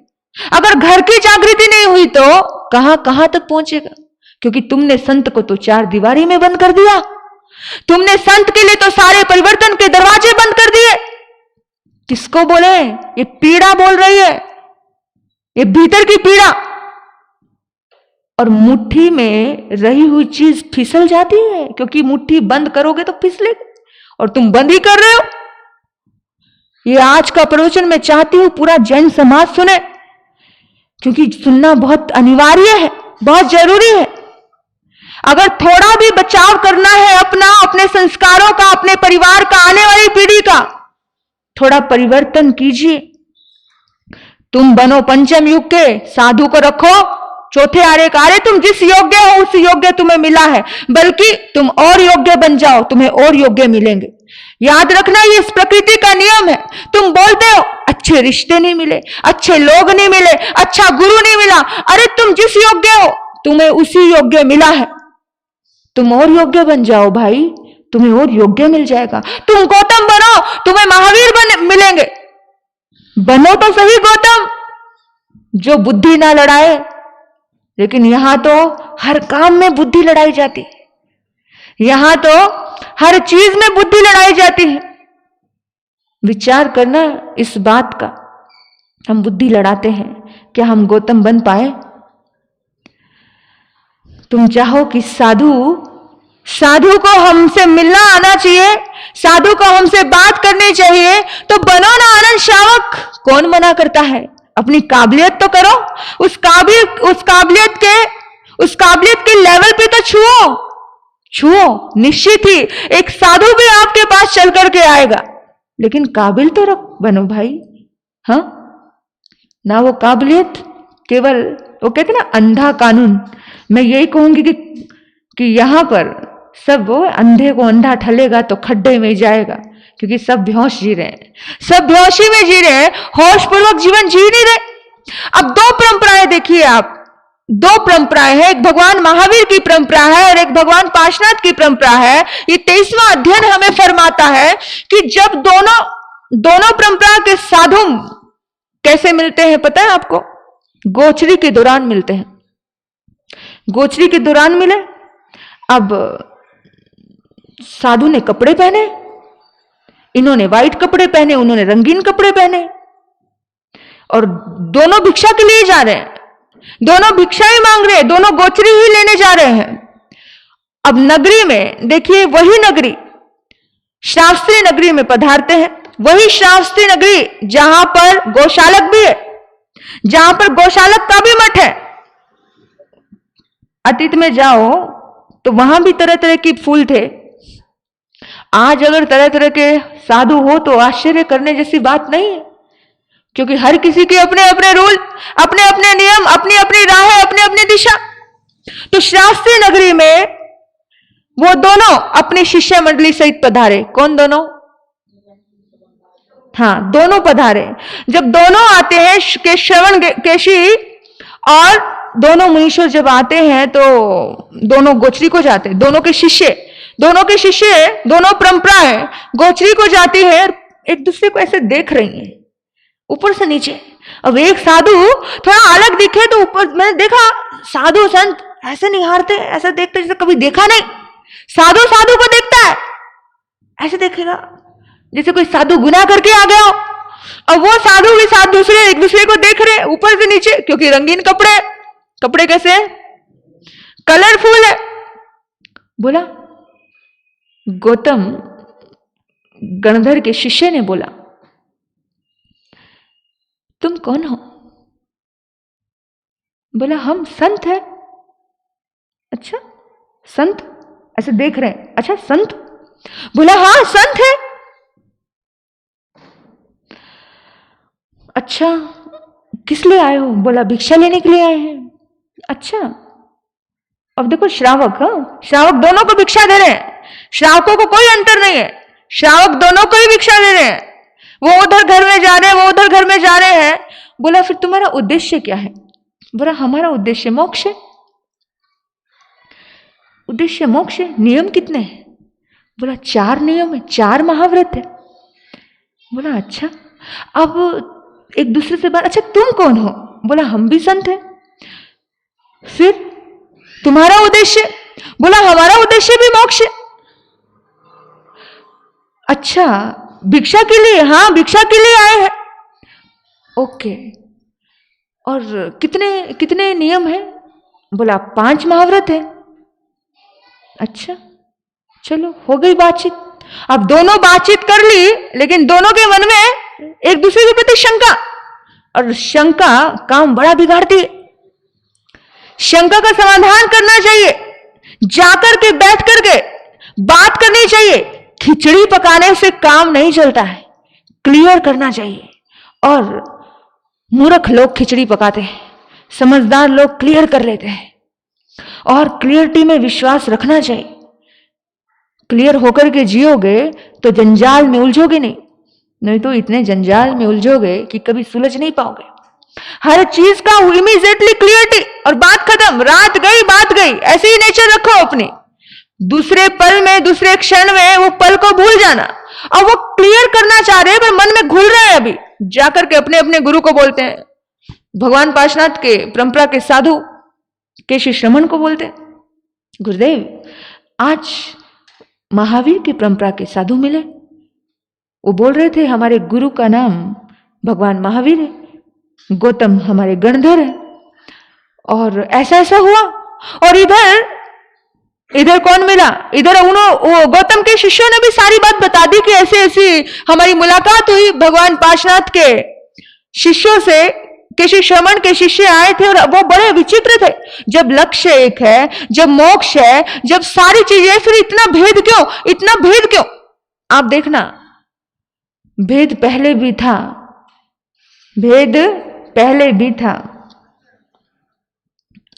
A: अगर घर की जागृति नहीं हुई तो कहां कहां तक पहुंचेगा? क्योंकि तुमने संत को तो 4 दीवारी में बंद कर दिया। तुमने संत के लिए तो सारे परिवर्तन के दरवाजे बंद कर दिए। किसको बोले? ये पीड़ा बोल रही है, ये भीतर की पीड़ा। और मुट्ठी में रही हुई चीज फिसल जाती है, क्योंकि मुट्ठी बंद करोगे तो फिसलेगी, और तुम बंद ही कर रहे हो। ये आज का प्रवचन मैं चाहती हूं पूरा जैन समाज सुने। क्योंकि सुनना बहुत अनिवार्य है, बहुत जरूरी है। अगर थोड़ा भी बचाव करना है अपना, अपने संस्कारों का, अपने परिवार का, आने वाली पीढ़ी का, थोड़ा परिवर्तन कीजिए। तुम बनो पंचम युग के, साधु को रखो चौथे आर्य का। अरे तुम जिस योग्य हो उस योग्य तुम्हें मिला है, बल्कि तुम और योग्य बन जाओ, तुम्हें और योग्य मिलेंगे। याद रखना, ये इस प्रकृति का नियम है। तुम बोलते हो अच्छे रिश्ते नहीं मिले, अच्छे लोग नहीं मिले, अच्छा गुरु नहीं मिला। अरे तुम जिस योग्य हो तुम्हें उसी योग्य मिला है, तुम और योग्य बन जाओ भाई, तुम्हें और योग्य मिल जाएगा। तुम गौतम बनो, तुम्हें महावीर मिलेंगे। बनो तो सही गौतम, जो बुद्धि ना लड़ाए। लेकिन यहां तो हर काम में बुद्धि लड़ाई जाती है, यहां तो हर चीज में बुद्धि लड़ाई जाती है। विचार करना इस बात का, हम बुद्धि लड़ाते हैं, क्या हम गौतम बन पाए? तुम चाहो कि साधु को हमसे मिलना आना चाहिए, साधु को हमसे बात करनी चाहिए, तो बनो ना आनंद श्रावक। कौन मना करता है? अपनी काबिलियत तो करो, उस काबिलियत के लेवल पे तो छुओ। निश्चित ही एक साधु भी आपके पास चल करके आएगा, लेकिन काबिल तो बनो भाई। हाँ ना, वो काबिलियत केवल, वो कहते ना अंधा कानून। मैं यही कहूंगी कि यहां पर सब वो अंधे को अंधा ठलेगा तो खड्डे में जाएगा, क्योंकि सब बेहोश जी रहे हैं, सब बेहोशी में जी रहे हैं, होश पूर्वक जीवन जी नहीं रहे। अब दो परंपराएं देखिए आप, दो परंपराएं हैं, एक भगवान महावीर की परंपरा है और एक भगवान पार्श्वनाथ की परंपरा है। ये 23वां अध्ययन हमें फरमाता है कि जब दोनों परंपरा के साधु कैसे मिलते हैं पता है आपको? गोचरी के दौरान मिलते हैं। गोचरी के दौरान मिले। अब साधु ने कपड़े पहने, इन्होंने व्हाइट कपड़े पहने, उन्होंने रंगीन कपड़े पहने, और दोनों भिक्षा के लिए जा रहे हैं, दोनों भिक्षा ही मांग रहे हैं, दोनों गोचरी ही लेने जा रहे हैं। अब नगरी में देखिए, वही नगरी शास्त्रीय नगरी में पधारते हैं, वही शास्त्रीय नगरी जहां पर गौशालक भी है, जहां पर गौशालक का भी मठ है। अतीत में जाओ तो वहां भी तरह तरह के फूल थे। आज अगर तरह तरह के साधु हो तो आश्चर्य करने जैसी बात नहीं है, क्योंकि हर किसी के अपने अपने रूल, अपने अपने नियम, अपनी अपनी राह, अपनी अपनी दिशा। तो शास्त्रीय नगरी में वो दोनों अपनी शिष्य मंडली सहित पधारे। कौन दोनों? हाँ, दोनों पधारे। जब दोनों आते हैं, श्रवण केशी और दोनों मुनीश्वर जब आते हैं तो दोनों गोचरी को जाते हैं। दोनों के शिष्य, दोनों परंपरा है, गोचरी को जाती है, एक दूसरे को ऐसे देख रही हैं ऊपर से नीचे। अब एक साधु थोड़ा अलग दिखे तो ऊपर, मैंने देखा साधु संत ऐसे निहारते, ऐसे देखते जैसे कभी देखा नहीं। साधु को देखता है, ऐसे देखेगा जैसे कोई साधु गुनाह करके आ गया हो। अब वो साधु भी साथ एक दूसरे को देख रहे ऊपर से नीचे, क्योंकि रंगीन कपड़े कैसे है? कलरफुल है। बोला, गौतम गणधर के शिष्य ने बोला, तुम कौन हो? बोला, हम संत हैं। अच्छा संत? ऐसे देख रहे हैं, अच्छा संत? बोला, हाँ संत है। अच्छा किस लिए आए हो? बोला, भिक्षा लेने के लिए आए हैं। अच्छा, अब देखो श्रावक, हाँ श्रावक दोनों को भिक्षा दे रहे हैं, श्रावकों को कोई अंतर नहीं है, श्रावक दोनों को ही भिक्षा दे रहे हैं। वो उधर घर में जा रहे हैं, वो उधर घर में जा रहे हैं। बोला, फिर तुम्हारा उद्देश्य क्या है? बोला, हमारा उद्देश्य मोक्ष है। उद्देश्य मोक्ष है। नियम कितने हैं? बोला, 4 नियम है, 4 महाव्रत है। बोला, अच्छा। अब एक दूसरे से बात, अच्छा तुम कौन हो? बोला, हम भी संत हैं। फिर तुम्हारा उद्देश्य? बोला, हमारा उद्देश्य भी मोक्ष है। अच्छा, भिक्षा के लिए? हाँ भिक्षा के लिए आए हैं। ओके, और कितने नियम हैं? बोला, 5 महाव्रत है। अच्छा चलो, हो गई बातचीत। अब दोनों बातचीत कर ली, लेकिन दोनों के मन में एक दूसरे के प्रति शंका। और शंका काम बड़ा बिगाड़ती है। शंका का समाधान करना चाहिए, जाकर के बैठ करके बात करनी चाहिए। खिचड़ी पकाने से काम नहीं चलता है, क्लियर करना चाहिए। और मूर्ख लोग खिचड़ी पकाते हैं, समझदार लोग क्लियर कर लेते हैं। और क्लियरिटी में विश्वास रखना चाहिए। क्लियर होकर के जियोगे तो जंजाल में उलझोगे नहीं तो इतने जंजाल में उलझोगे कि कभी सुलझ नहीं पाओगे। हर चीज का इमीडिएटली क्लियरिटी और बात खत्म, रात गई बात गई। ऐसे ही नेचर रखो अपनी, दूसरे पल में दूसरे क्षण में वो पल को भूल जाना। और वो क्लियर करना चाह रहे हैं पर मन में घुल रहे हैं, अभी जाकर के अपने अपने गुरु को बोलते हैं। भगवान पार्श्वनाथ के परंपरा के साधु केशी श्रमण को बोलते हैं, गुरुदेव आज महावीर की परंपरा के साधु मिले, वो बोल रहे थे हमारे गुरु का नाम भगवान महावीर है, गौतम हमारे गणधर है, और ऐसा ऐसा हुआ। और इधर कौन मिला, इधर वो गौतम के शिष्यों ने भी सारी बात बता दी कि ऐसे ऐसी हमारी मुलाकात हुई भगवान पार्श्वनाथ के शिष्यों से। केशी श्रमण के शिष्य आए थे और वो बड़े विचित्र थे। जब लक्ष्य एक है, जब मोक्ष है, जब सारी चीजें, फिर इतना भेद क्यों, इतना भेद क्यों? आप देखना, भेद पहले भी था, भेद पहले भी था।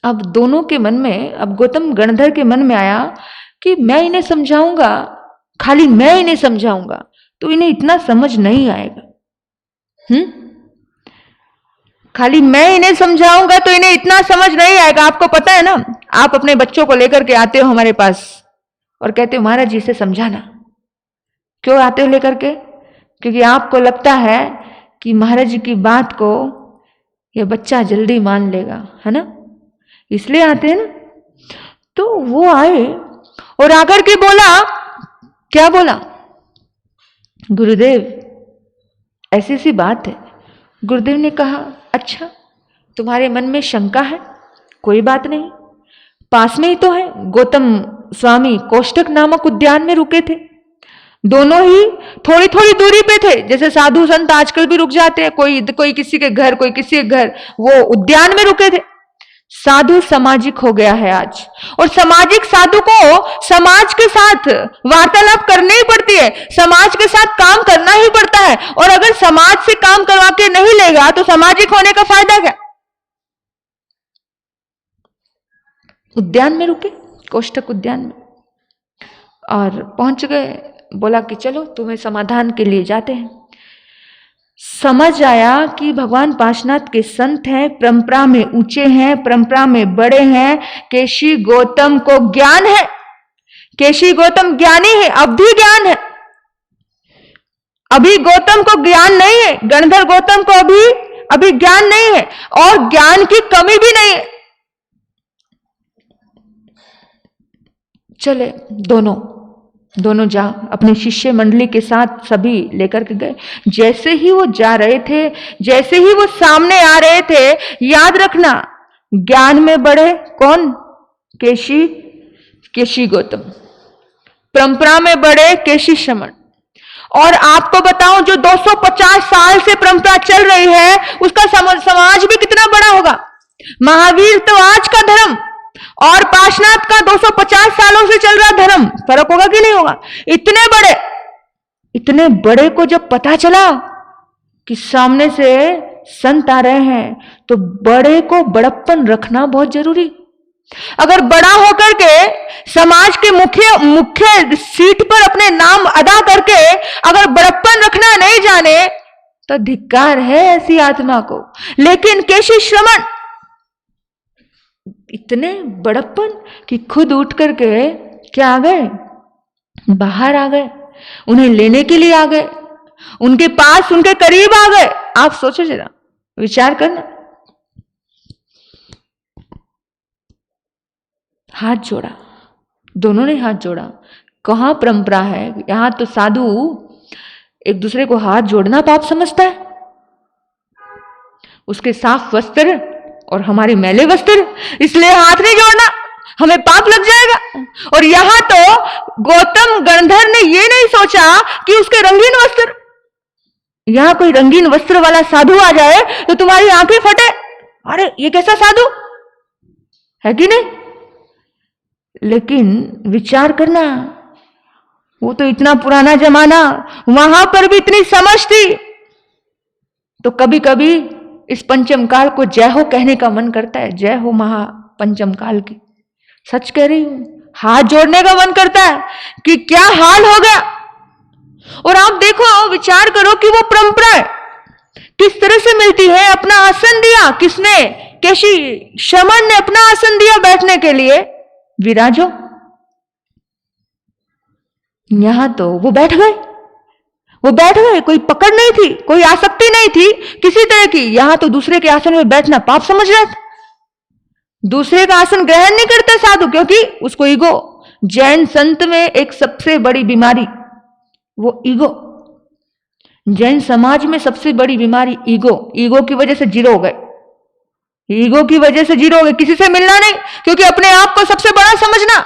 A: अब दोनों के मन में, अब गौतम गणधर के मन में आया कि मैं इन्हें समझाऊंगा, खाली मैं इन्हें समझाऊंगा तो इन्हें इतना समझ नहीं आएगा। खाली मैं इन्हें समझाऊंगा तो इन्हें इतना समझ नहीं आएगा। आपको पता है ना, आप अपने बच्चों को लेकर के आते हो हमारे पास और कहते हो महाराज जी से समझाना। क्यों आते हो लेकर के? क्योंकि आपको लगता है कि महाराज जी की बात को यह बच्चा जल्दी मान लेगा, है ना, इसलिए आते हैं ना। तो वो आए और आकर के बोला, क्या बोला, गुरुदेव ऐसी सी बात है। गुरुदेव ने कहा अच्छा तुम्हारे मन में शंका है, कोई बात नहीं, पास में ही तो है। गौतम स्वामी कोष्टक नामक उद्यान में रुके थे, दोनों ही थोड़ी थोड़ी दूरी पे थे। जैसे साधु संत आजकल भी रुक जाते हैं, कोई किसी के घर, कोई किसी के घर, वो उद्यान में रुके थे। साधु सामाजिक हो गया है आज, और सामाजिक साधु को समाज के साथ वार्तालाप करनी ही पड़ती है, समाज के साथ काम करना ही पड़ता है। और अगर समाज से काम करवा के नहीं लेगा तो सामाजिक होने का फायदा क्या? उद्यान में रुके, कोष्टक उद्यान में, और पहुंच गए। बोला कि चलो तुम्हें समाधान के लिए जाते हैं। समझ आया कि भगवान पार्श्वनाथ के संत हैं, परंपरा में ऊंचे हैं, परंपरा में बड़े हैं। केशी गौतम को ज्ञान है, केशी गौतम ज्ञानी है, अब भी ज्ञान है। अभी गौतम को ज्ञान नहीं है, गणधर गौतम को अभी ज्ञान नहीं है, और ज्ञान की कमी भी नहीं है। चले दोनों जा अपने शिष्य मंडली के साथ सभी लेकर के गए। जैसे ही वो जा रहे थे, जैसे ही वो सामने आ रहे थे, याद रखना ज्ञान में बड़े कौन? केशी गौतम, परंपरा में बड़े केशी श्रमण। और आपको बताऊं, जो 250 साल से परंपरा चल रही है उसका समाज भी कितना बड़ा होगा। महावीर तो आज का धर्म और पार्श्वनाथ का 250 सालों से चल रहा धर्म, फर्क होगा कि नहीं होगा? इतने बड़े को जब पता चला कि सामने से संत आ रहे हैं तो बड़े को बड़प्पन रखना बहुत जरूरी। अगर बड़ा होकर के समाज के मुख्य सीट पर अपने नाम अदा करके अगर बड़प्पन रखना नहीं जाने तो धिक्कार है ऐसी आत्मा को। लेकिन केशी श्रमण इतने बड़प्पन कि खुद उठ करके क्या आ गए, बाहर आ गए, उन्हें लेने के लिए आ गए, उनके पास, उनके करीब आ गए। आप सोचो जरा, विचार करना। हाथ जोड़ा, दोनों ने हाथ जोड़ा। कहां परंपरा है? यहां तो साधु एक दूसरे को हाथ जोड़ना पाप समझता है। उसके साफ वस्त्र और हमारे मैले वस्त्र, इसलिए हाथ नहीं जोड़ना, हमें पाप लग जाएगा। और यहां तो गौतम गणधर ने ये नहीं सोचा कि उसके रंगीन वस्त्र, यहां कोई रंगीन वस्त्र वाला साधु आ जाए तो तुम्हारी आंखें फटे, अरे ये कैसा साधु है कि नहीं? लेकिन विचार करना, वो तो इतना पुराना जमाना, वहां पर भी इतनी समझ थी। तो कभी कभी इस पंचम काल को जय हो कहने का मन करता है, जय हो महा पंचम काल की। सच कह रही हूं, हाथ जोड़ने का मन करता है कि क्या हाल हो गया। और आप देखो, विचार करो कि वो परंपरा किस तरह से मिलती है। अपना आसन दिया किसने? केशी शमन ने अपना आसन दिया बैठने के लिए, विराजो। यहां तो वो बैठ गए, वो बैठ गए, कोई पकड़ नहीं थी, कोई आसक्ति नहीं थी किसी तरह की। यहां तो दूसरे के आसन में बैठना पाप समझ रहे थे, दूसरे का आसन ग्रहण नहीं करते साधु, क्योंकि उसको ईगो। जैन संत में एक सबसे बड़ी बीमारी वो ईगो। जैन समाज में सबसे बड़ी बीमारी ईगो। ईगो की वजह से जीरो हो गए, ईगो की वजह से जीरो हो गए, किसी से मिलना नहीं, क्योंकि अपने आप को सबसे बड़ा समझना,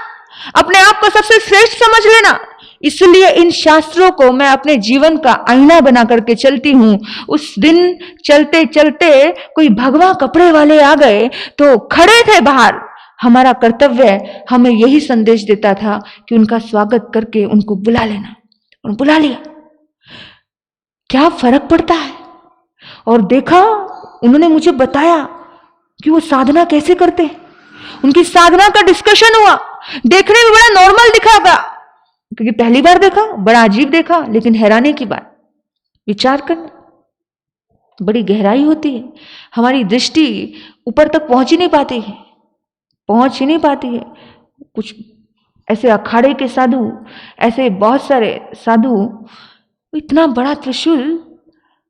A: अपने आप को सबसे श्रेष्ठ समझ लेना। इसलिए इन शास्त्रों को मैं अपने जीवन का आईना बना करके चलती हूं। उस दिन चलते चलते कोई भगवा कपड़े वाले आ गए तो खड़े थे बाहर। हमारा कर्तव्य हमें यही संदेश देता था कि उनका स्वागत करके उनको बुला लेना, और बुला लिया। क्या फर्क पड़ता है। और देखा, उन्होंने मुझे बताया कि वो साधना कैसे करते हैं। उनकी साधना का डिस्कशन हुआ, देखने में बड़ा नॉर्मल दिखा था, क्योंकि पहली बार देखा, बड़ा अजीब देखा। लेकिन हैरानी की बात, विचार करना, बड़ी गहराई होती है। हमारी दृष्टि ऊपर तक पहुंच ही नहीं पाती है, पहुंच ही नहीं पाती है। कुछ ऐसे अखाड़े के साधु, ऐसे बहुत सारे साधु, इतना बड़ा त्रिशूल,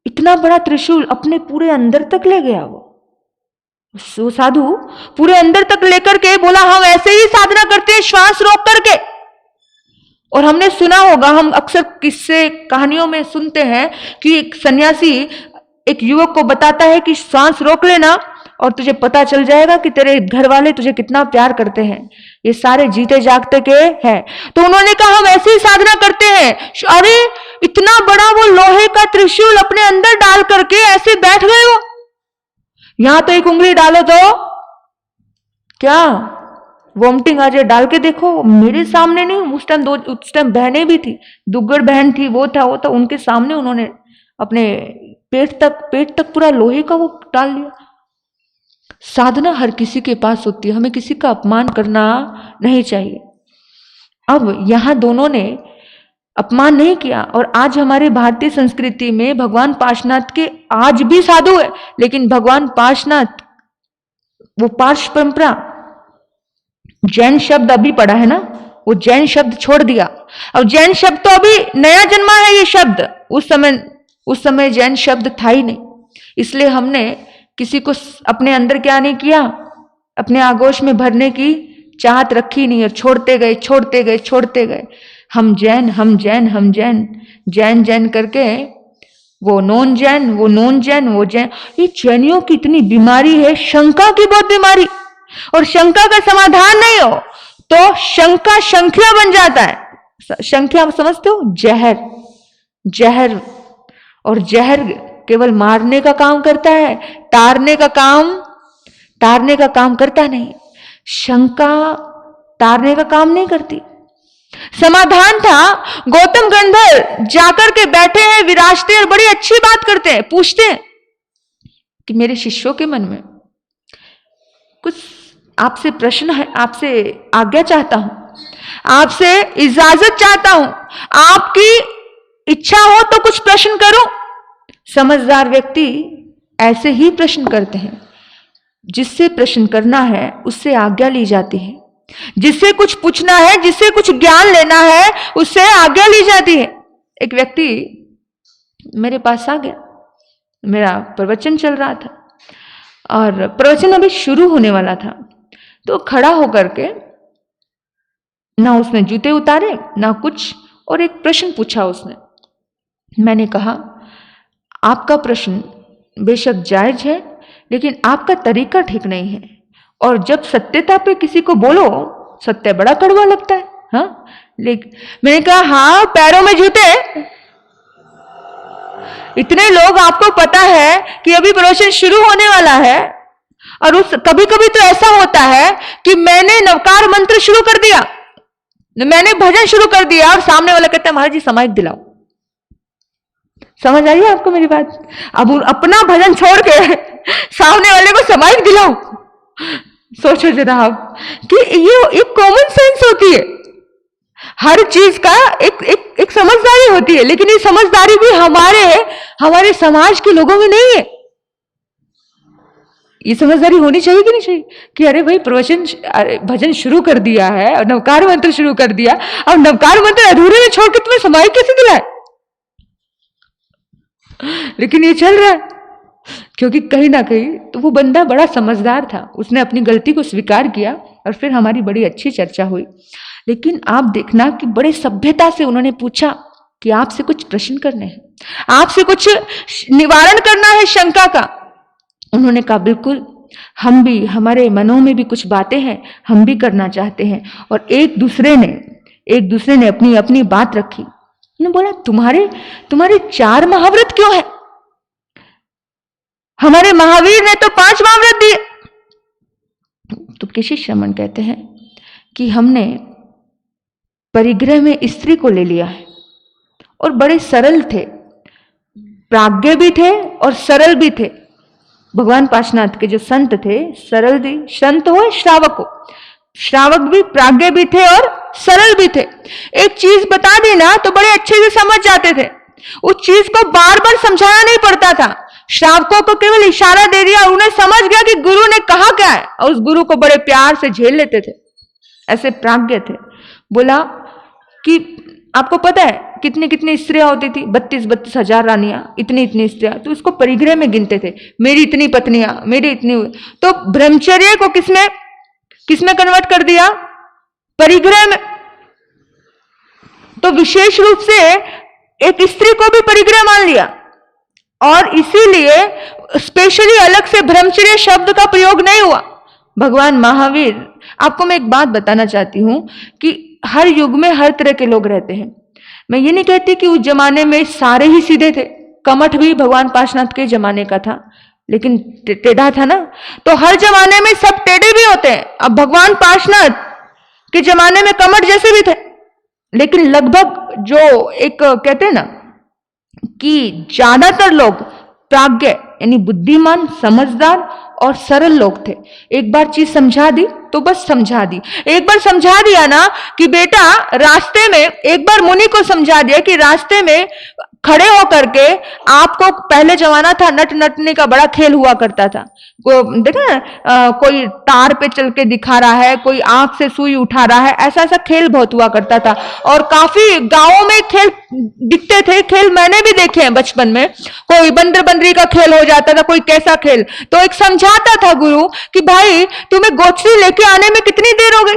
A: इतना बड़ा त्रिशूल अपने पूरे अंदर तक ले गया। वो साधु पूरे अंदर तक लेकर के बोला, हम ऐसे ही साधना करते हैं श्वास रोक करके। और हमने सुना होगा, हम अक्सर किस्से कहानियों में सुनते हैं कि एक सन्यासी एक युवक को बताता है कि सांस रोक लेना और तुझे पता चल जाएगा कि तेरे घर वाले तुझे कितना प्यार करते हैं। ये सारे जीते जागते के हैं। तो उन्होंने कहा, हम ऐसी साधना करते हैं। अरे इतना बड़ा वो लोहे का त्रिशूल अपने अंदर डाल करके ऐसे बैठ गए हो। यहां तो एक उंगली डालो तो क्या वोमिटिंग आ जाए। डाल के देखो, मेरे सामने नहीं, उस टाइम बहनें भी थी, दुग्गड़ बहन थी, वो था, उनके सामने उन्होंने अपने पेट तक पूरा लोहे का वो डाल लिया। साधना हर किसी के पास होती है, हमें किसी का अपमान करना नहीं चाहिए। अब यहां दोनों ने अपमान नहीं किया। और आज हमारे भारतीय संस्कृति में भगवान पार्श्वनाथ के आज भी साधु है, लेकिन भगवान पार्श्वनाथ वो पार्श्व परंपरा, जैन शब्द अभी पढ़ा है ना, वो जैन शब्द छोड़ दिया। अब जैन शब्द तो अभी नया जन्मा है ये शब्द, उस समय जैन शब्द था ही नहीं। इसलिए हमने किसी को अपने अंदर क्या नहीं किया, अपने आगोश में भरने की चाहत रखी नहीं, और छोड़ते गए। हम जैन, हम जैन, हम जैन, जैन जैन करके वो नॉन जैन, वो नॉन जैन, वो जैन। ये जैनियों की इतनी बीमारी है, शंका की बहुत बीमारी। और शंका का समाधान नहीं हो तो शंका संख्या बन जाता है। संख्या समझते हो, जहर। और जहर केवल मारने का काम करता है, तारने का काम करता नहीं। शंका तारने का काम नहीं करती। समाधान था, गौतम गंधर्व जाकर के बैठे हैं, विराजते और बड़ी अच्छी बात करते हैं। पूछते हैं कि मेरे शिष्यों के मन में कुछ आपसे प्रश्न है, आपसे आज्ञा चाहता हूं, आपसे इजाजत चाहता हूं, आपकी इच्छा हो तो कुछ प्रश्न करूं। समझदार व्यक्ति ऐसे ही प्रश्न करते हैं। जिससे प्रश्न करना है उससे आज्ञा ली जाती है, जिससे कुछ पूछना है, जिससे कुछ ज्ञान लेना है, उससे आज्ञा ली जाती है। एक व्यक्ति मेरे पास आ गया, मेरा प्रवचन चल रहा था और प्रवचन अभी शुरू होने वाला था। तो खड़ा होकर के ना उसने जूते उतारे ना कुछ, और एक प्रश्न पूछा उसने। मैंने कहा, आपका प्रश्न बेशक जायज है, लेकिन आपका तरीका ठीक नहीं है। और जब सत्यता पे किसी को बोलो, सत्य बड़ा कड़वा लगता है। हाँ, लेकिन मैंने कहा, हाँ पैरों में जूते, इतने लोग, आपको पता है कि अभी प्रवचन शुरू होने वाला है, और उस कभी कभी तो ऐसा होता है कि मैंने नवकार मंत्र शुरू कर दिया, मैंने भजन शुरू कर दिया, और सामने वाला कहता है महाराज जी समाइक दिलाओ। समझ आई आपको मेरी बात? अब अपना भजन छोड़ के सामने वाले को समाइक दिलाओ। सोचो जरा आप कि ये एक कॉमन सेंस होती है, हर चीज का एक समझदारी होती है, लेकिन ये समझदारी भी हमारे समाज के लोगों में नहीं है। ये समझदारी होनी चाहिए कि नहीं चाहिए कि अरे भाई प्रवचन भजन शुरू कर दिया है और नवकार मंत्र शुरू कर दिया, और नवकार मंत्र अधूरे में छोड़ के तुम्हें समाइक कैसे दिलाए? लेकिन ये चल रहा है क्योंकि कहीं ना कहीं तो वो बंदा बड़ा समझदार था, उसने अपनी गलती को स्वीकार किया, और फिर हमारी बड़ी अच्छी चर्चा हुई। लेकिन आप देखना कि बड़े सभ्यता से उन्होंने पूछा कि आपसे कुछ प्रश्न करने हैं, आपसे कुछ निवारण करना है शंका का। उन्होंने कहा बिल्कुल, हम भी, हमारे मनों में भी कुछ बातें हैं, हम भी करना चाहते हैं। और एक दूसरे ने अपनी अपनी बात रखी। उन्होंने बोला तुम्हारे 4 महाव्रत क्यों है? हमारे महावीर ने तो 5 महाव्रत दिए। तो किसी श्रमण कहते हैं कि हमने परिग्रह में स्त्री को ले लिया है, और बड़े सरल थे, प्राज्ञ भी थे और सरल भी थे। भगवान पार्श्वनाथ के जो संत थे, सरल भी, संत हो श्रावक हो, श्रावक भी प्राज्ञ भी थे और सरल भी थे। एक चीज बता दी ना तो बड़े अच्छे से समझ जाते थे, उस चीज को बार बार समझाना नहीं पड़ता था। श्रावकों को केवल इशारा दे दिया, उन्हें समझ गया कि गुरु ने कहा क्या है, और उस गुरु को बड़े प्यार से झेल लेते थे। ऐसे प्राज्ञ थे। बोला कि आपको पता है कितनी कितनी स्त्रियां होती थी? 32 हजार रानियां, इतनी स्त्रियां। तो उसको परिग्रह में गिनते थे, मेरी इतनी पत्नियां, मेरी इतनी। तो ब्रह्मचर्य को किसमें कन्वर्ट कर दिया? परिग्रह में। तो विशेष रूप से एक स्त्री को भी परिग्रह मान लिया, और इसीलिए स्पेशली अलग से ब्रह्मचर्य शब्द का प्रयोग नहीं हुआ। भगवान महावीर, आपको मैं एक बात बताना चाहती हूं कि हर युग में हर तरह के लोग रहते हैं। मैं ये नहीं कहती कि उस जमाने में सारे ही सीधे थे, कमठ भी भगवान पार्श्वनाथ के जमाने का था, लेकिन टेढ़ा था ना। तो हर जमाने में सब टेढ़े भी होते हैं। अब भगवान पार्श्वनाथ के जमाने में कमठ जैसे भी थे, लेकिन लगभग जो एक कहते हैं ना कि ज्यादातर लोग प्राज्ञ यानी बुद्धिमान, समझदार और सरल लोग थे। एक बार चीज समझा दी तो बस समझा दी। एक बार समझा दिया ना कि बेटा रास्ते में, एक बार मुनि को समझा दिया कि रास्ते में खड़े होकर के आपको, पहले जमाना था नट नटने का बड़ा खेल हुआ करता था। देखा ना, कोई तार पे चल के दिखा रहा है, कोई आंख से सुई उठा रहा है, ऐसा ऐसा खेल बहुत हुआ करता था। और काफी गांवों में खेल दिखते थे। खेल मैंने भी देखे हैं बचपन में, कोई बंदर बंदरी का खेल हो जाता था, कोई कैसा खेल। तो एक समझाता था गुरु कि भाई तुम्हें गोचरी लेके आने में कितनी देर हो गई,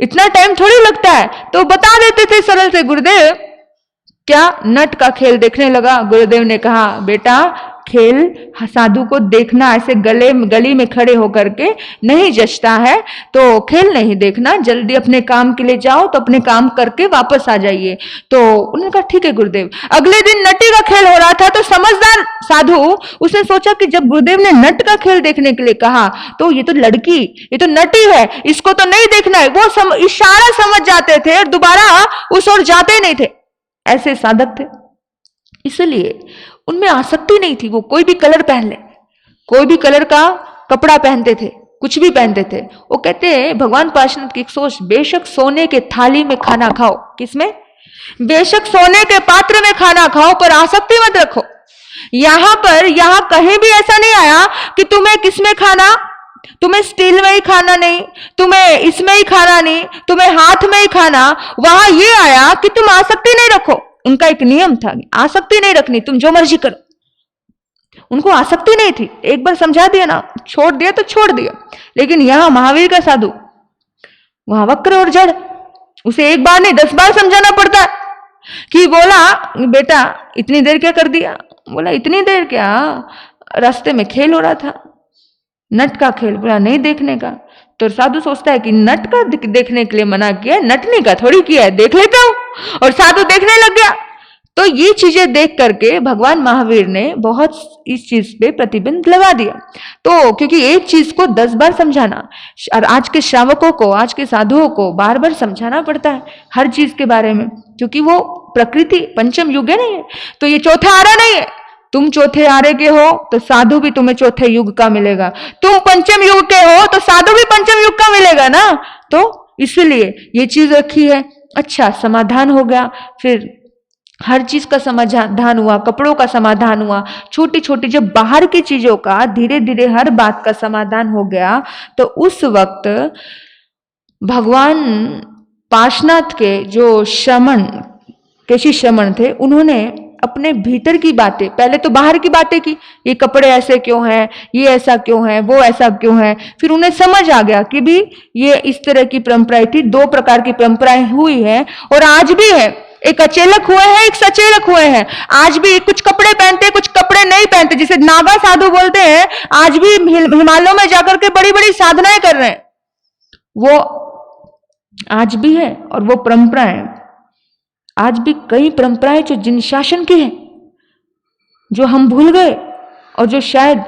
A: इतना टाइम थोड़ी लगता है। तो बता देते थे सरल से, गुरुदेव क्या नट का खेल देखने लगा? गुरुदेव ने कहा बेटा खेल साधु को देखना ऐसे गली में खड़े होकर के नहीं जचता है, तो खेल नहीं देखना, जल्दी अपने काम के लिए जाओ, तो अपने काम करके वापस आ जाइए। तो उन्होंने कहा ठीक है गुरुदेव। अगले दिन नटी का खेल हो रहा था, तो समझदार साधु उसने सोचा कि जब गुरुदेव ने नट का खेल देखने के लिए कहा तो ये तो लड़की, ये तो नटी है, इसको तो नहीं देखना है। वो इशारा समझ जाते थे और दोबारा उस ओर जाते नहीं थे। ऐसे साधक थे, इसलिए उनमें आसक्ति नहीं थी। वो कोई भी कलर पहन ले, कोई भी कलर का कपड़ा पहनते थे, कुछ भी पहनते थे। वो कहते हैं भगवान पार्श्वनाथ की एक सोच, बेशक सोने के थाली में खाना खाओ, किसमें? बेशक सोने के पात्र में खाना खाओ, पर आसक्ति मत रखो। यहां कहीं भी ऐसा नहीं आया कि तुम्हें किसमें खाना, तुम्हें स्टील में ही खाना नहीं, तुम्हें इसमें ही खाना नहीं, तुम्हें हाथ में ही खाना। वहां ये आया कि तुम आसक्ति नहीं रखो। उनका एक नियम था, आसक्ति नहीं रखनी, तुम जो मर्जी करो। उनको आसक्ति नहीं थी। एक बार समझा दिया ना, छोड़ दिया तो छोड़ दिया। लेकिन यहां महावीर का साधु, वहां वक्र और जड़, उसे एक बार नहीं 10 बार समझाना पड़ता कि बोला बेटा इतनी देर क्या कर दिया? बोला इतनी देर क्या, रास्ते में खेल हो रहा था, नट का खेल। बोला नहीं देखने का। तो साधु सोचता है कि नट का देखने के लिए मना किया है, नटने का थोड़ी किया है, देख लेता हूं। और साधु देखने लग गया। तो ये चीजें देख करके भगवान महावीर ने बहुत इस चीज पे प्रतिबंध लगा दिया। तो क्योंकि एक चीज को 10 बार समझाना, और आज के श्रावकों को, आज के साधुओं को बार बार समझाना पड़ता है हर चीज के बारे में, क्योंकि वो प्रकृति पंचम युग है नहीं है, तो ये चौथा आरा नहीं है। तुम चौथे आरे के हो तो साधु भी तुम्हें चौथे युग का मिलेगा, तुम पंचम युग के हो तो साधु भी पंचम युग का मिलेगा ना। तो इसलिए ये चीज रखी है। अच्छा, समाधान हो गया, फिर हर चीज का समाधान हुआ, कपड़ों का समाधान हुआ, छोटी छोटी जब बाहर की चीजों का धीरे धीरे हर बात का समाधान हो गया, तो उस वक्त भगवान पार्श्वनाथ के जो श्रमण, केशी श्रमण थे, उन्होंने अपने भीतर की बातें, पहले तो बाहर की बातें की, ये कपड़े ऐसे क्यों हैं, ये ऐसा क्यों है, वो ऐसा क्यों है। फिर उन्हें समझ आ गया कि भी ये इस तरह की परंपराएं थी, 2 प्रकार की परंपराएं हुई है और आज भी है। एक अचेलक हुए हैं, एक सचेलक हुए हैं। आज भी कुछ कपड़े पहनते, कुछ कपड़े नहीं पहनते, जिसे नागा साधु बोलते हैं। आज भी हिमालयों में जाकर के बड़ी बड़ी साधनाएं कर रहे हैं, वो आज भी है। और वो परंपराएं आज भी, कई परंपराएं जो जिन शासन की है, जो हम भूल गए और जो शायद,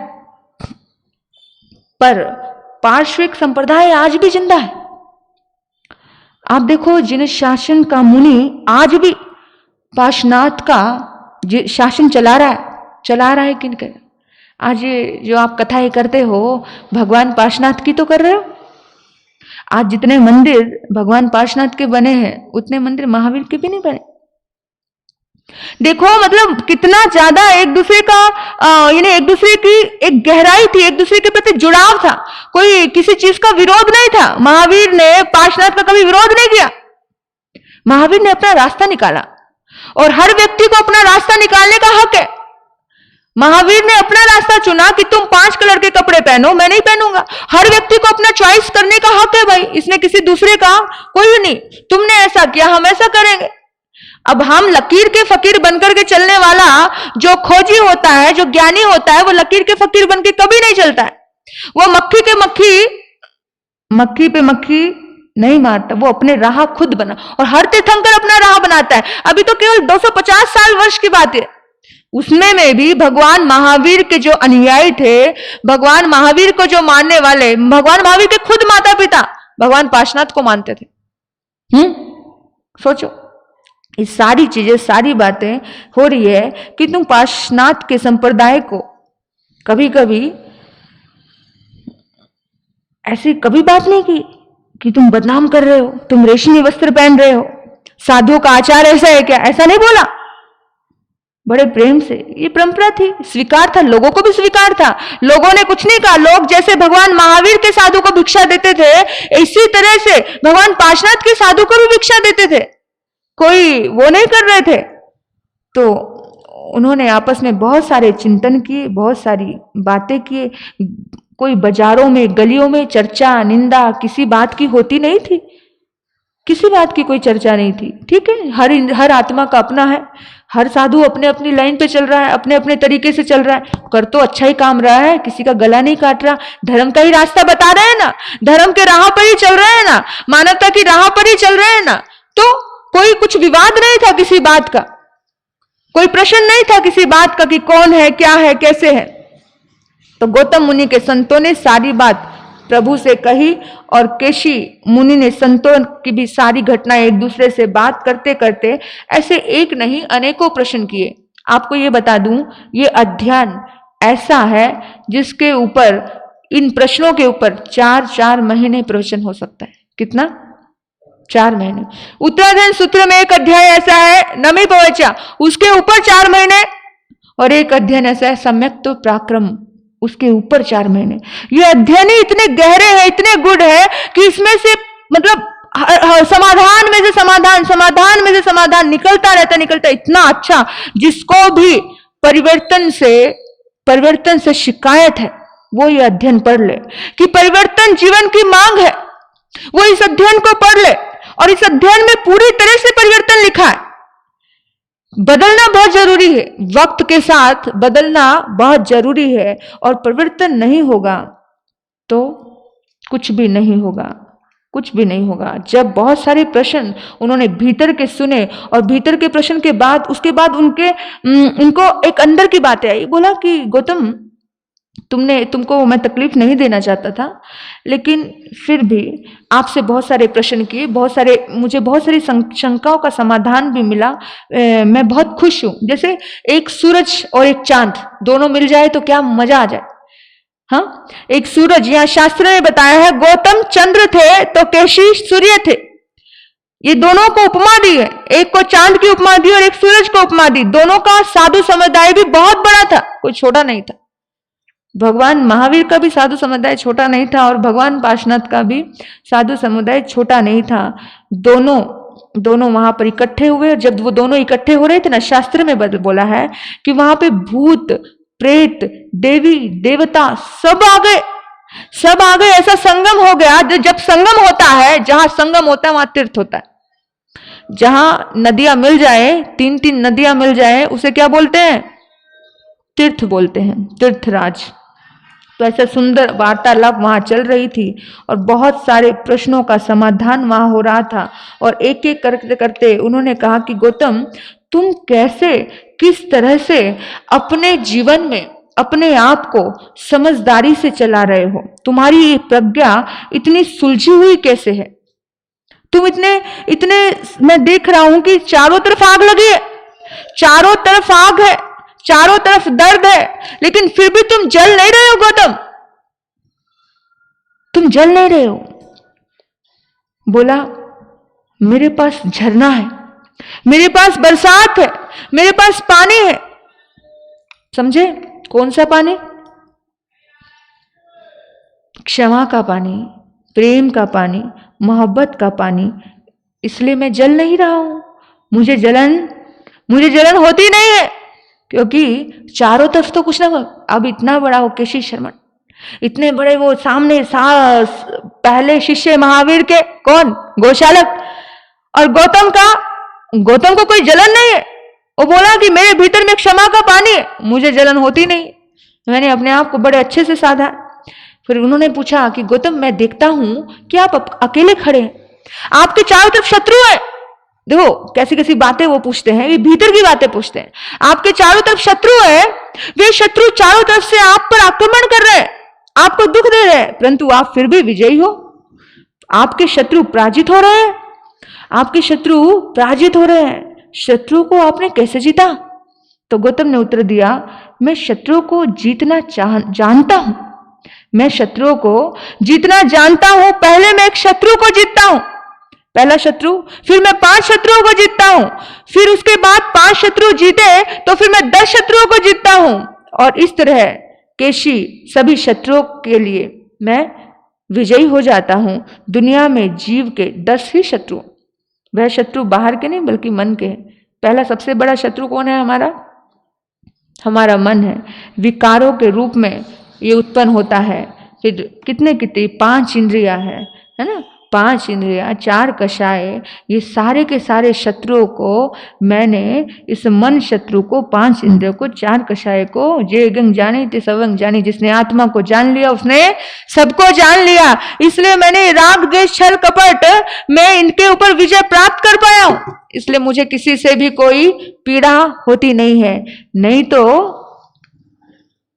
A: पर पार्श्विक संप्रदाय आज भी जिंदा है। आप देखो, जिन शासन का मुनि आज भी पार्श्वनाथ का शासन चला रहा है किनके। आज जो आप कथाएं करते हो भगवान पार्श्वनाथ की तो कर रहे हो। आज जितने मंदिर भगवान पार्श्वनाथ के बने हैं, उतने मंदिर महावीर के भी नहीं बने। देखो मतलब कितना ज्यादा एक दूसरे का यानी एक दूसरे की एक गहराई थी, एक दूसरे के प्रति जुड़ाव था, कोई किसी चीज का विरोध नहीं था। महावीर ने पार्श्वनाथ का कभी विरोध नहीं किया। महावीर ने अपना रास्ता निकाला और हर व्यक्ति को अपना रास्ता निकालने का हक है। महावीर ने अपना रास्ता चुना कि तुम 5 कलर के कपड़े पहनो, मैं नहीं पहनूंगा। हर व्यक्ति को अपना चॉइस करने का हक है भाई, इसमें किसी दूसरे का कोई नहीं। तुमने ऐसा किया, हम ऐसा करेंगे। अब हम लकीर के फकीर बनकर के चलने वाला जो खोजी होता है, जो ज्ञानी होता है, वो लकीर के फकीर बनकर कभी नहीं चलता है। वो मक्खी पे मक्खी नहीं मारता, वो अपने राह खुद बना। और हर तीर्थंकर अपना राह बनाता है। अभी तो केवल 250 साल वर्ष की बात है, उसमें में भी भगवान महावीर के जो अनुयायी थे, भगवान महावीर को जो मानने वाले, भगवान महावीर के खुद माता पिता भगवान पार्श्वनाथ को मानते थे। सोचो, ये सारी चीजें, सारी बातें हो रही है कि तुम पार्श्वनाथ के संप्रदाय को कभी कभी ऐसी कभी बात नहीं की कि तुम बदनाम कर रहे हो, तुम रेशमी वस्त्र पहन रहे हो, साधुओं का आचार ऐसा है क्या, ऐसा नहीं बोला। बड़े प्रेम से, ये परंपरा थी, स्वीकार था, लोगों को भी स्वीकार था। लोगों ने कुछ नहीं कहा। लोग जैसे भगवान महावीर के साधु को भिक्षा देते थे, इसी तरह से भगवान पार्श्वनाथ के साधु को भी भिक्षा देते थे। कोई वो नहीं कर रहे थे। तो उन्होंने आपस में बहुत सारे चिंतन किए, बहुत सारी बातें किए। कोई बाजारों में, गलियों में चर्चा, निंदा किसी बात की होती नहीं थी, किसी बात की कोई चर्चा नहीं थी। ठीक है, हर आत्मा का अपना है, हर साधु अपने अपनी लाइन पे चल रहा है, अपने अपने तरीके से चल रहा है, कर तो अच्छा ही काम रहा है, किसी का गला नहीं काट रहा, धर्म का ही रास्ता बता रहे हैं ना, धर्म के राह पर ही चल रहे हैं ना, मानवता की राह पर ही चल रहे हैं ना। तो कोई कुछ विवाद नहीं था किसी बात का, कोई प्रश्न नहीं था किसी बात का कि कौन है, क्या है, कैसे है। तो गौतम मुनि के संतों ने सारी बात प्रभु से कही और केशी मुनि ने संतों की भी सारी घटनाएं एक दूसरे से बात करते करते ऐसे एक नहीं अनेकों प्रश्न किए। आपको ये बता दूं, ये अध्ययन ऐसा है जिसके ऊपर, इन प्रश्नों के ऊपर 4 महीने प्रवचन हो सकता है। कितना? 4 महीने। उत्तराधन सूत्र में एक अध्याय ऐसा है नमी पवचा, उसके ऊपर 4 महीने, और एक अध्ययन ऐसा है सम्यक तो पराक्रम, उसके ऊपर 4 महीने। ये अध्ययन ही इतने गहरे हैं, इतने गुड है कि इसमें से मतलब समाधान में से समाधान, समाधान में से समाधान निकलता रहता, इतना अच्छा। जिसको भी परिवर्तन से शिकायत है वो ये अध्ययन पढ़ ले कि परिवर्तन जीवन की मांग है, वो इस अध्ययन को पढ़ ले। और इस अध्ययन में पूरी तरह से परिवर्तन लिखा है। बदलना बहुत जरूरी है, वक्त के साथ बदलना बहुत जरूरी है, और परिवर्तन नहीं होगा तो कुछ भी नहीं होगा, कुछ भी नहीं होगा। जब बहुत सारे प्रश्न उन्होंने भीतर के सुने और भीतर के प्रश्न के बाद उसके बाद उनको एक अंदर की बातें आई। बोला कि गौतम, तुमको मैं तकलीफ नहीं देना चाहता था, लेकिन फिर भी आपसे बहुत सारे प्रश्न किए, मुझे बहुत सारी शंकाओं का समाधान भी मिला। मैं बहुत खुश हूं। जैसे एक सूरज और एक चांद दोनों मिल जाए तो क्या मजा आ जाए। हाँ, एक सूरज, यहाँ शास्त्र में बताया है गौतम चंद्र थे तो केशी सूर्य थे। ये दोनों को उपमा दी है, एक को चांद की उपमा दी और एक सूरज को उपमा दी। दोनों का साधु समुदाय भी बहुत बड़ा था, कोई छोटा नहीं था। भगवान महावीर का भी साधु समुदाय छोटा नहीं था और भगवान पार्श्वनाथ का भी साधु समुदाय छोटा नहीं था। दोनों वहां पर इकट्ठे हुए और जब वो दोनों इकट्ठे हो रहे थे ना, शास्त्र में बोला है कि वहां पे भूत प्रेत देवी देवता सब आ गए। ऐसा संगम हो गया। जब संगम होता है, जहां संगम होता है वहां तीर्थ होता है। जहां नदियां मिल जाए, 3 नदियां मिल जाए, उसे क्या बोलते हैं? तीर्थ बोलते हैं, तीर्थराज। तो ऐसा सुंदर वार्तालाप वहां चल रही थी और बहुत सारे प्रश्नों का समाधान वहां हो रहा था। और एक एक करते करते उन्होंने कहा कि गौतम, तुम कैसे, किस तरह से अपने जीवन में अपने आप को समझदारी से चला रहे हो? तुम्हारी ये प्रज्ञा इतनी सुलझी हुई कैसे है? तुम इतने मैं देख रहा हूं कि चारों तरफ आग लगी है, चारों तरफ आग है, चारों तरफ दर्द है, लेकिन फिर भी तुम जल नहीं रहे हो गौतम, तुम जल नहीं रहे हो। बोला, मेरे पास झरना है, मेरे पास बरसात है, मेरे पास पानी है। समझे? कौन सा पानी? क्षमा का पानी, प्रेम का पानी, मोहब्बत का पानी। इसलिए मैं जल नहीं रहा हूं। मुझे जलन होती नहीं है, क्योंकि चारों तरफ तो कुछ ना। अब इतना बड़ा हो केशी शर्मा, इतने बड़े वो सामने पहले शिष्य महावीर के कौन? गोशालक। और गौतम को कोई जलन नहीं है। वो बोला कि मेरे भीतर में क्षमा का पानी है, मुझे जलन होती नहीं। मैंने अपने आप को बड़े अच्छे से साधा। फिर उन्होंने पूछा कि गौतम, मैं देखता हूं कि आप अकेले खड़े हैं, आपके चारों तरफ शत्रु है। देखो कैसी कैसी बातें वो पूछते हैं, ये भीतर की बातें पूछते हैं। आपके चारों तरफ शत्रु है, वे शत्रु चारों तरफ से आप पर आक्रमण कर रहे हैं, आपको दुख दे रहे हैं, परंतु आप फिर भी विजयी हो। आपके शत्रु पराजित हो रहे हैं, आपके शत्रु पराजित हो रहे हैं। शत्रु को आपने कैसे जीता? तो गौतम ने उत्तर दिया, मैं शत्रु को जीतना जानता हूं। मैं शत्रुओं को जीतना जानता हूं। पहले मैं एक शत्रु को जीतता हूं, पहला शत्रु, फिर मैं 5 शत्रुओं को जीतता हूं, फिर उसके बाद 5 शत्रु जीते तो फिर मैं 10 शत्रुओं को जीतता हूं। और इस तरह केशी सभी शत्रुओं के लिए मैं विजयी हो जाता हूं। दुनिया में जीव के 10 ही शत्रु, वह शत्रु बाहर के नहीं बल्कि मन के हैं। पहला सबसे बड़ा शत्रु कौन है? हमारा मन है। विकारों के रूप में ये उत्पन्न होता है। फिर कितने 5 इंद्रियां है ना, 5 इंद्रियां, 4 कषाय, ये सारे के सारे शत्रुओं को मैंने, इस मन शत्रु को, 5 इंद्रियों को, 4 कषाय को, जे गंग जानी ते सवंग जानी, जिसने आत्मा को जान लिया उसने सबको जान लिया। इसलिए मैंने राग द्वेष छल कपट, मैं इनके ऊपर विजय प्राप्त कर पाया हूं। इसलिए मुझे किसी से भी कोई पीड़ा होती नहीं है। नहीं तो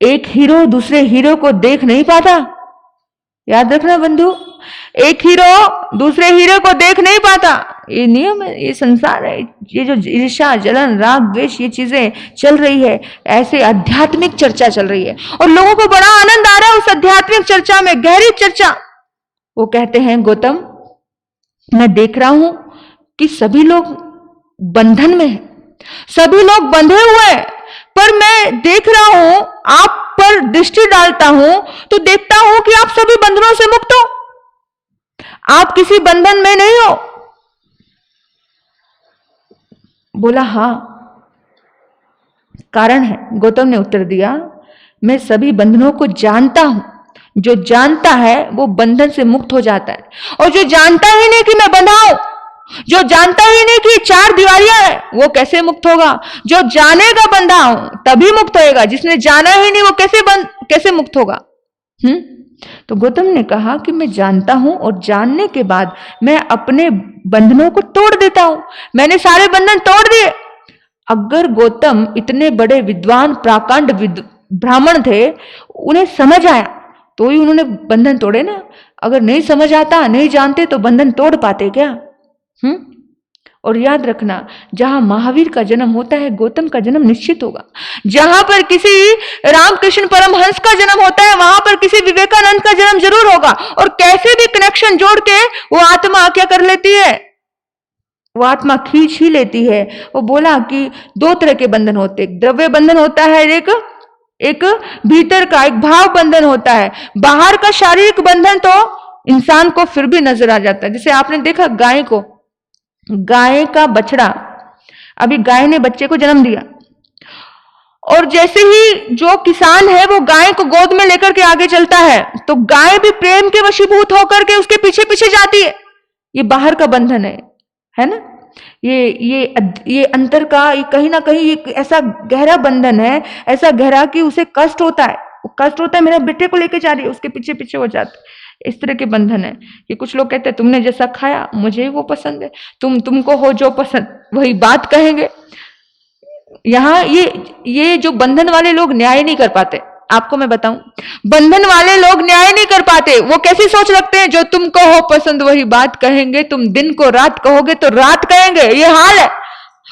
A: एक हीरो दूसरे हीरो को देख नहीं पाता। याद रखना बंधु, एक हीरो दूसरे हीरो को देख नहीं पाता। ये नियम है, ये संसार है। ये जो ईर्ष्या, जलन, राग, द्वेष, ये चीजें चल रही है, ऐसे आध्यात्मिक चर्चा चल रही है और लोगों को बड़ा आनंद आ रहा है उस आध्यात्मिक चर्चा में, गहरी चर्चा। वो कहते हैं, गौतम, मैं देख रहा हूं कि सभी लोग बंधन में हैं, सभी लोग बंधे हुए हैं, पर मैं देख रहा हूं, आप पर दृष्टि डालता हूं तो देखता हूं कि आप सभी बंधनों से मुक्त हो, आप किसी बंधन में नहीं हो। बोला, हां, कारण है। गौतम ने उत्तर दिया, मैं सभी बंधनों को जानता हूं। जो जानता है वो बंधन से मुक्त हो जाता है, और जो जानता ही नहीं कि मैं बंधा हूं, जो जानता ही नहीं कि 4 दीवारियां हैं, वो कैसे मुक्त होगा? जो जानेगा बंधा हूं तभी मुक्त होएगा। जिसने जाना ही नहीं वो कैसे मुक्त होगा? तो गौतम ने कहा कि मैं जानता हूं और जानने के बाद मैं अपने बंधनों को तोड़ देता हूं। मैंने सारे बंधन तोड़ दिए। अगर गौतम इतने बड़े विद्वान प्राकांड ब्राह्मण थे, उन्हें समझ आया तो ही उन्होंने बंधन तोड़े ना। अगर नहीं समझ आता, नहीं जानते तो बंधन तोड़ पाते क्या? और याद रखना, जहां महावीर का जन्म होता है, गौतम का जन्म निश्चित होगा। जहां पर किसी रामकृष्ण परमहंस का जन्म होता है, वहां पर किसी विवेकानंद का जन्म जरूर होगा। और कैसे भी कनेक्शन जोड़ के वो आत्मा क्या कर लेती है, वो आत्मा खींच ही लेती है। वो बोला कि दो तरह के बंधन होते, एक द्रव्य बंधन होता है, एक भीतर का एक भाव बंधन होता है। बाहर का शारीरिक बंधन तो इंसान को फिर भी नजर आ जाता है। जैसे आपने देखा गाय को, गाय का बछड़ा, अभी गाय ने बच्चे को जन्म दिया और जैसे ही जो किसान है वो गाय को गोद में लेकर के आगे चलता है, तो गाय भी प्रेम के वशीभूत होकर के उसके पीछे पीछे जाती है। ये बाहर का बंधन है ना। ये अंतर का, ये कहीं ना कहीं एक ऐसा गहरा बंधन है, ऐसा गहरा कि उसे कष्ट होता है। कष्ट होता है, मेरे बेटे को लेके जा रही है, उसके पीछे पीछे हो जाते। इस तरह के बंधन है कि कुछ लोग कहते हैं तुमने जैसा खाया मुझे वो पसंद है, तुमको हो जो पसंद वही बात कहेंगे। यहाँ ये जो बंधन वाले लोग न्याय नहीं कर पाते। आपको मैं बताऊं, बंधन वाले लोग न्याय नहीं कर पाते। वो कैसी सोच रखते हैं, जो तुमको हो पसंद वही बात कहेंगे, तुम दिन को रात कहोगे तो रात कहेंगे, ये हाल है।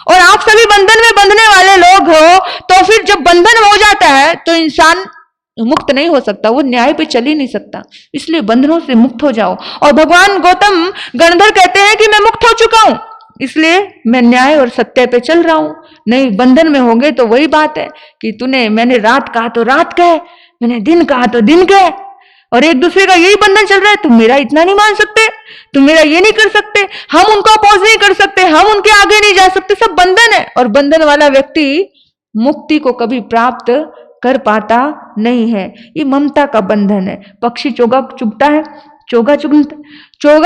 A: और आप सभी बंधन में बंधने वाले लोग हो, तो फिर जब बंधन हो जाता है तो इंसान मुक्त नहीं हो सकता, वो न्याय पे चल ही नहीं सकता। इसलिए बंधनों से मुक्त हो जाओ। और भगवान गौतम गणधर कहते हैं कि मैं मुक्त हो चुका हूं, इसलिए मैं न्याय और सत्य पे चल रहा हूं। नहीं, बंधन में होंगे तो वही बात है कि मैंने रात कहा तो रात कहे, मैंने दिन कहा तो दिन कहे, और एक दूसरे का यही बंधन चल रहा है। तुम मेरा इतना नहीं मान सकते, तुम मेरा ये नहीं कर सकते, हम उनको अपोज नहीं कर सकते, हम उनके आगे नहीं जा सकते, सब बंधन है। और बंधन वाला व्यक्ति मुक्ति को कभी प्राप्त कर पाता नहीं है। ये ममता का बंधन है। पक्षी चोगा चुगता है, चोगा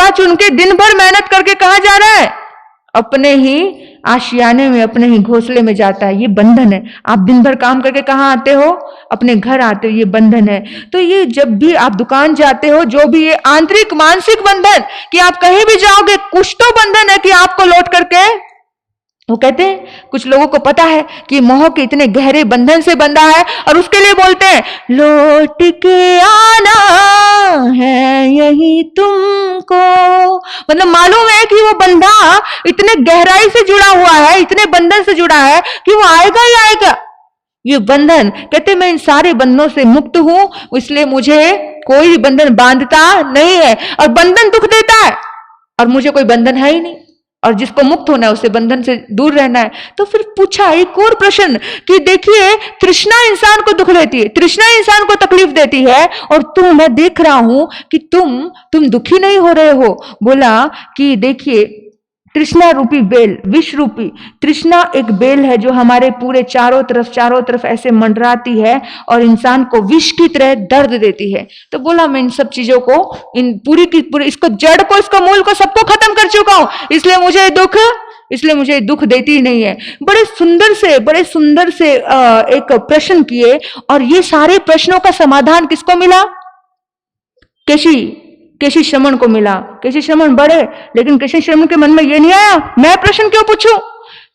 A: चुन के दिन भर मेहनत करके कहां जा रहा है, अपने ही आशियाने में, अपने ही घोंसले में जाता है। ये बंधन है। आप दिन भर काम करके कहां आते हो, अपने घर आते हो, ये बंधन है। तो ये जब भी आप दुकान जाते हो, जो भी ये आंतरिक मानसिक बंधन कि आप कहीं भी जाओगे, कुछ तो बंधन है कि आपको लौट करके, वो कहते हैं कुछ लोगों को पता है कि मोह के इतने गहरे बंधन से बंधा है, और उसके लिए बोलते हैं लौट के आना है यही तुमको। मतलब मालूम है कि वो बंधा इतने गहराई से जुड़ा हुआ है, इतने बंधन से जुड़ा है कि वो आएगा ही आएगा। ये बंधन, कहते मैं इन सारे बंधनों से मुक्त हूं, इसलिए मुझे कोई बंधन बांधता नहीं है। और बंधन दुख देता है, और मुझे कोई बंधन है ही नहीं, और जिसको मुक्त होना है उसे बंधन से दूर रहना है। तो फिर पूछा एक और प्रश्न कि देखिए, तृष्णा इंसान को दुख देती है, तृष्णा इंसान को तकलीफ देती है, और मैं देख रहा हूं कि तुम दुखी नहीं हो रहे हो। बोला कि देखिए, तृष्णा रूपी बेल, विष रूपी तृष्णा एक बेल है जो हमारे पूरे चारों तरफ ऐसे मंडराती है और इंसान को विष की तरह दर्द देती है। तो बोला मैं इन सब चीजों को, इन पूरी की पूरी, इसको जड़ को, इसको मूल को, सबको खत्म कर चुका हूं, इसलिए मुझे दुख देती ही नहीं है। बड़े सुंदर से एक प्रश्न किए, और ये सारे प्रश्नों का समाधान किसको मिला? केशी श्रमण को मिला। केशी श्रमण बड़े, लेकिन केशी श्रमण के मन में ये नहीं आया मैं प्रश्न क्यों पूछूं।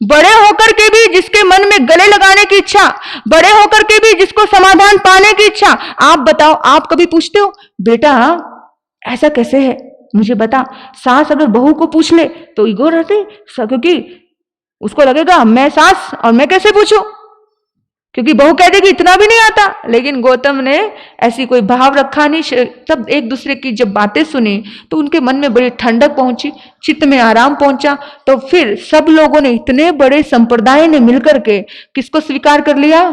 A: बड़े होकर के भी जिसके मन में गले लगाने की इच्छा, बड़े होकर के भी जिसको समाधान पाने की इच्छा, आप बताओ, आप कभी पूछते हो बेटा ऐसा कैसे है, मुझे बता। सास अगर बहू को पूछ ले तो ईगो रहती, क्योंकि उसको लगेगा मैं सास और मैं कैसे पूछूं, क्योंकि बहू कह देगी इतना भी नहीं आता। लेकिन गौतम ने ऐसी कोई भाव रखा नहीं। सब एक दूसरे की जब बातें सुनी तो उनके मन में बड़ी ठंडक पहुंची, चित्त में आराम पहुंचा। तो फिर सब लोगों ने, इतने बड़े संप्रदाय ने मिलकर के किसको स्वीकार कर लिया?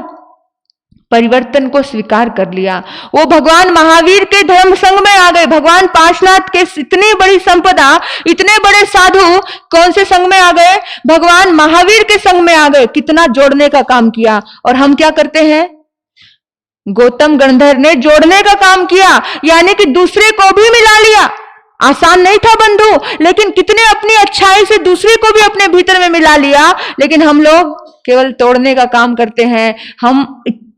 A: परिवर्तन को स्वीकार कर लिया। वो भगवान महावीर के धर्म संग में आ गए। भगवान पार्श्वनाथ के इतनी बड़ी संपदा, इतने बड़े साधु कौन से संग में आ गए? भगवान महावीर के संग में आ गए। कितना जोड़ने का काम किया। और हम क्या करते हैं? गौतम गणधर ने जोड़ने का काम किया, यानी कि दूसरे को भी मिला लिया। आसान नहीं था बंधु, लेकिन कितने अपनी अच्छाई से दूसरे को भी अपने भीतर में मिला लिया। लेकिन हम लोग केवल तोड़ने का काम करते हैं। हम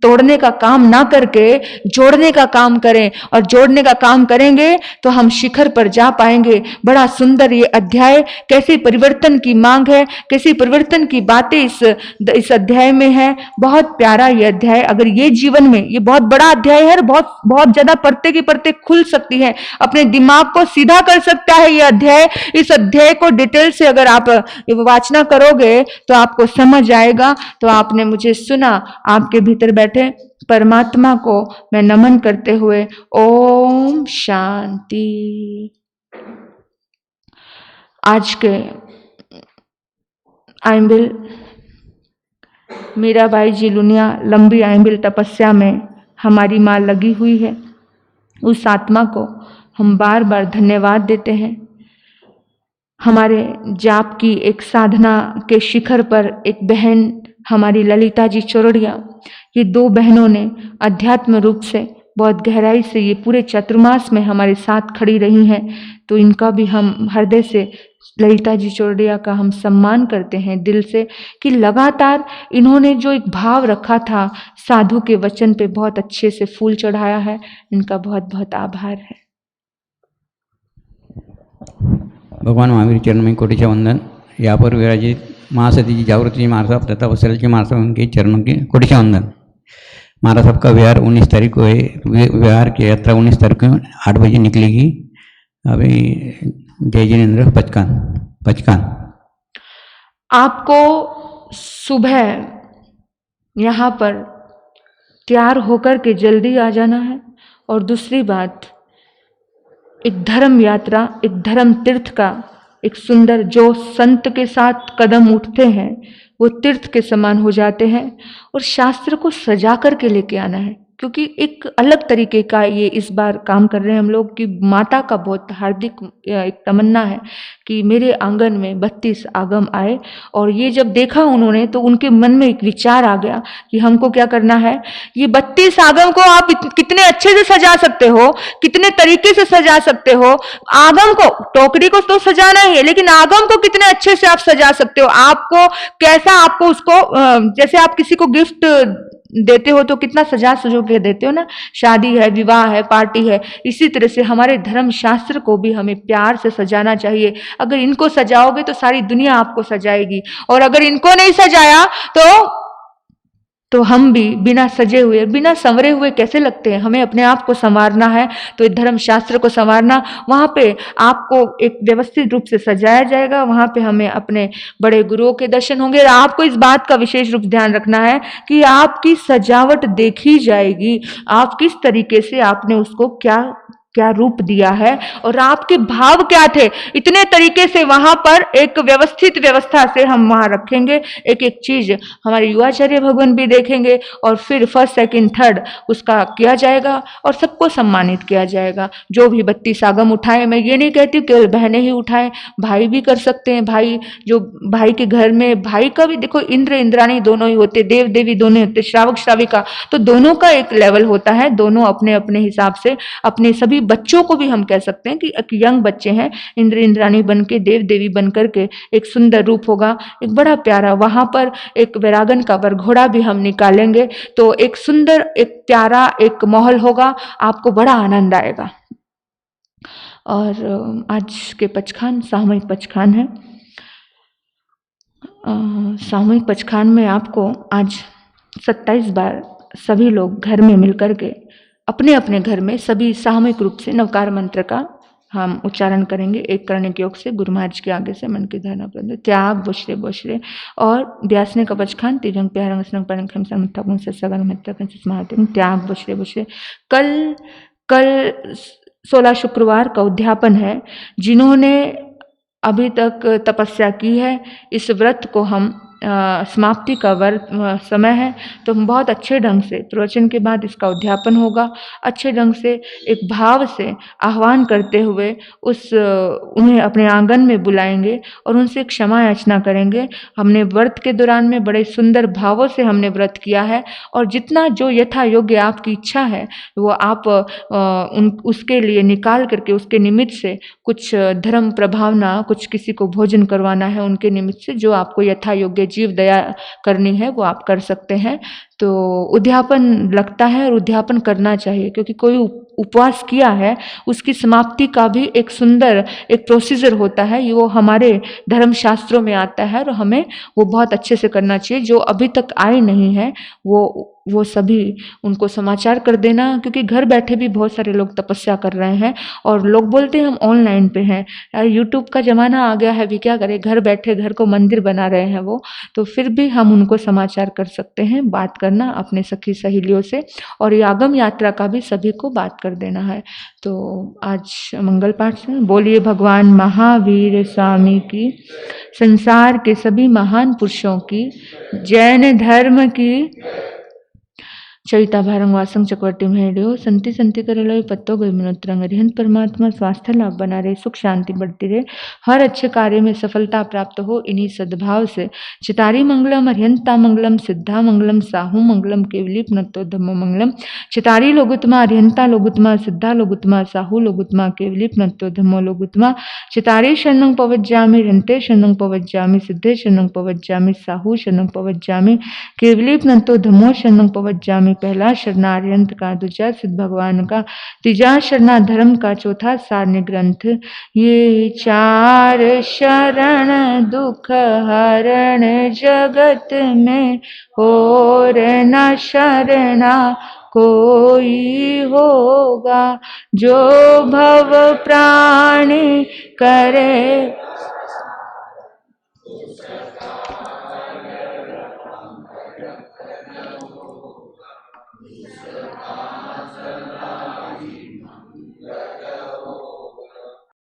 A: तोड़ने का काम ना करके जोड़ने का काम करें, और जोड़ने का काम करेंगे तो हम शिखर पर जा पाएंगे। बड़ा सुंदर ये अध्याय, कैसे परिवर्तन की मांग है, कैसी परिवर्तन की बातें इस अध्याय में है। बहुत प्यारा ये अध्याय, अगर ये जीवन में, ये बहुत बड़ा अध्याय है, बहुत बहुत ज्यादा पढ़ते की पढ़ते खुल सकती है, अपने दिमाग को सीधा कर सकता है ये अध्याय। इस अध्याय को डिटेल से अगर आप वाचना करोगे तो आपको समझ आएगा। तो आपने मुझे सुना, आपके भीतर बैठे परमात्मा को मैं नमन करते हुए ओम शांति। आज के आइंबिल मीराबाई जी लुनिया लंबी आइंबिल तपस्या में हमारी माँ लगी हुई है, उस आत्मा को हम बार बार धन्यवाद देते हैं। हमारे जाप की एक साधना के शिखर पर एक बहन हमारी ललिता जी चोरड़िया, ये दो बहनों ने अध्यात्म रूप से बहुत गहराई से ये पूरे चतुर्मास में हमारे साथ खड़ी रही हैं। तो इनका भी हम हृदय से, ललिता जी चोरड़िया का हम सम्मान करते हैं दिल से, कि लगातार इन्होंने जो एक भाव रखा था, साधु के वचन पे बहुत अच्छे से फूल चढ़ाया है। इनका बहुत बहुत आभार है।
B: भगवान महावीर चरण में कोटि वंदन। यहाँ पर विराजित महासती जी, जागृति जी महाराज साहब तथा वत्सल जी महाराज साहब, उनके चरणों के कोटि वंदन। महाराज साहब का विहार 19 तारीख को है। विहार की यात्रा 19 तारीख को 8 बजे निकलेगी। अभी जय जिनेन्द्र पचकान।
A: आपको सुबह यहाँ पर तैयार होकर के जल्दी आ जाना है। और दूसरी बात, एक धर्म यात्रा, एक धर्म तीर्थ का एक सुंदर, जो संत के साथ कदम उठते हैं वो तीर्थ के समान हो जाते हैं। और शास्त्र को सजा करके लेके आना है, क्योंकि एक अलग तरीके का ये इस बार काम कर रहे हैं हम लोग, कि माता का बहुत हार्दिक एक तमन्ना है कि मेरे आंगन में 32 आगम आए। और ये जब देखा उन्होंने तो उनके मन में एक विचार आ गया कि हमको क्या करना है, ये 32 आगम को आप कितने अच्छे से सजा सकते हो, कितने तरीके से सजा सकते हो। आगम को, टोकरी को तो सजाना ही है, लेकिन आगम को कितने अच्छे से आप सजा सकते हो। आपको कैसा, आपको उसको, जैसे आप किसी को गिफ्ट देते हो तो कितना सजा सजो के देते हो ना, शादी है, विवाह है, पार्टी है, इसी तरह से हमारे धर्म शास्त्र को भी हमें प्यार से सजाना चाहिए। अगर इनको सजाओगे तो सारी दुनिया आपको सजाएगी, और अगर इनको नहीं सजाया तो हम भी बिना सजे हुए, बिना संवरे हुए कैसे लगते हैं। हमें अपने आप को संवारना है, तो धर्म शास्त्र को संवारना, वहाँ पे आपको एक व्यवस्थित रूप से सजाया जाएगा। वहाँ पे हमें अपने बड़े गुरुओं के दर्शन होंगे। आपको इस बात का विशेष रूप ध्यान रखना है कि आपकी सजावट देखी जाएगी, आप किस तरीके से आपने उसको क्या रूप दिया है और आपके भाव क्या थे। इतने तरीके से वहां पर एक व्यवस्थित व्यवस्था से हम वहां रखेंगे। एक एक चीज हमारे युवाचार्य भगवान भी देखेंगे, और फिर फर्स्ट सेकंड थर्ड उसका किया जाएगा और सबको सम्मानित किया जाएगा। जो भी 32 आगम उठाए, मैं ये नहीं कहती केवल बहनें ही उठाएं, भाई भी कर सकते हैं। भाई, जो भाई के घर में, भाई का भी देखो, इंद्र इंद्राणी दोनों ही होते, देव देवी दोनों होते, श्रावक श्राविका, तो दोनों का एक लेवल होता है। दोनों अपने अपने हिसाब से, अपने सभी बच्चों को भी हम कह सकते हैं कि एक यंग बच्चे हैं, इंद्र इंद्राणी बन के, देव देवी बन करके एक सुंदर रूप होगा, एक बड़ा प्यारा। वहां पर एक वैरागन का वरघोड़ा भी हम निकालेंगे, तो एक सुंदर, एक प्यारा एक माहौल होगा, आपको बड़ा आनंद आएगा। और आज के पचखान सामूहिक पचखान है। सामूहिक पचखान में आपको आज 27 बार सभी लोग घर में मिलकर के अपने अपने घर में सभी सामूहिक रूप से नवकार मंत्र का हम उच्चारण करेंगे। एक करने के योग से गुरु महाराज के आगे से मन की धारणा पर त्याग बोशरे बोशरे और व्यासने का पचखान तिरंग प्यारंग स्नंग परंग खम समर्थागुण से सगन मित्र महादेव त्याग बोशरे बोशरे। कल 16 शुक्रवार का उद्यापन है। जिन्होंने अभी तक तपस्या की है, इस व्रत को हम समाप्ति का समय है, तो हम बहुत अच्छे ढंग से प्रवचन के बाद इसका उद्यापन होगा। अच्छे ढंग से एक भाव से आह्वान करते हुए उन्हें अपने आंगन में बुलाएंगे और उनसे क्षमा याचना करेंगे। हमने व्रत के दौरान में बड़े सुंदर भावों से हमने व्रत किया है, और जितना जो यथा योग्य आपकी इच्छा है वो आप उसके लिए निकाल करके, उसके निमित्त से कुछ धर्म प्रभावना, कुछ किसी को भोजन करवाना है उनके निमित्त से, जो आपको यथा योग्य जीव दया करनी है वो आप कर सकते हैं। तो उद्यापन लगता है और उद्यापन करना चाहिए, क्योंकि कोई उपवास किया है उसकी समाप्ति का भी एक सुंदर एक प्रोसीजर होता है, ये वो हमारे धर्म शास्त्रों में आता है और हमें वो बहुत अच्छे से करना चाहिए। जो अभी तक आए नहीं है वो सभी उनको समाचार कर देना, क्योंकि घर बैठे भी बहुत सारे लोग तपस्या कर रहे हैं और लोग बोलते हैं हम ऑनलाइन पे हैं। यार यूट्यूब का ज़माना आ गया है, भी क्या करें, घर बैठे घर को मंदिर बना रहे हैं वो, तो फिर भी हम उनको समाचार कर सकते हैं, बात करना अपने सखी सहेलियों से, और यागम यात्रा का भी सभी को बात कर देना है। तो आज मंगल पाठ से बोलिए भगवान महावीर स्वामी की, संसार के सभी महान पुरुषों की, जैन धर्म की, चरिता भारंग वासंग चक्रवर्ती महेडियो संति संति करेलो पत्तो गई मनोत्रंग हरिहंत परमात्मा स्वास्थ्य लाभ बना रहे, सुख शांति बढ़ती रहे, हर अच्छे कार्य में सफलता प्राप्त हो, इन्हीं सद्भाव से चितारी मंगलम अरिहंता मंगलम सिद्धा मंगलम साहू मंगलम केवली पुनत्तो धम्मो मंगलम। चितारी लोगुत्मा अरिहंता लोगुत्मा सिद्धा लोगुत्मा साहू लोगुत्मा केवली पुनत्तो धम्मो लोगुत्मा। चितारी शरणं पवज्जामि रंते शरणं पवज्जामि सिद्धे शरणं पवज्जामि साहू शरणं पवज्जामि केवली पुनत्तो धम्मो शरणं पवज्जामि। पहला शरणार्यंत का, दूसरा सिद्ध भगवान का, तीसरा शरणा धर्म का, चौथा सारण्य ग्रंथ। ये चार शरण दुख हरण जगत में, और न शरणा कोई होगा। जो भव प्राणी करे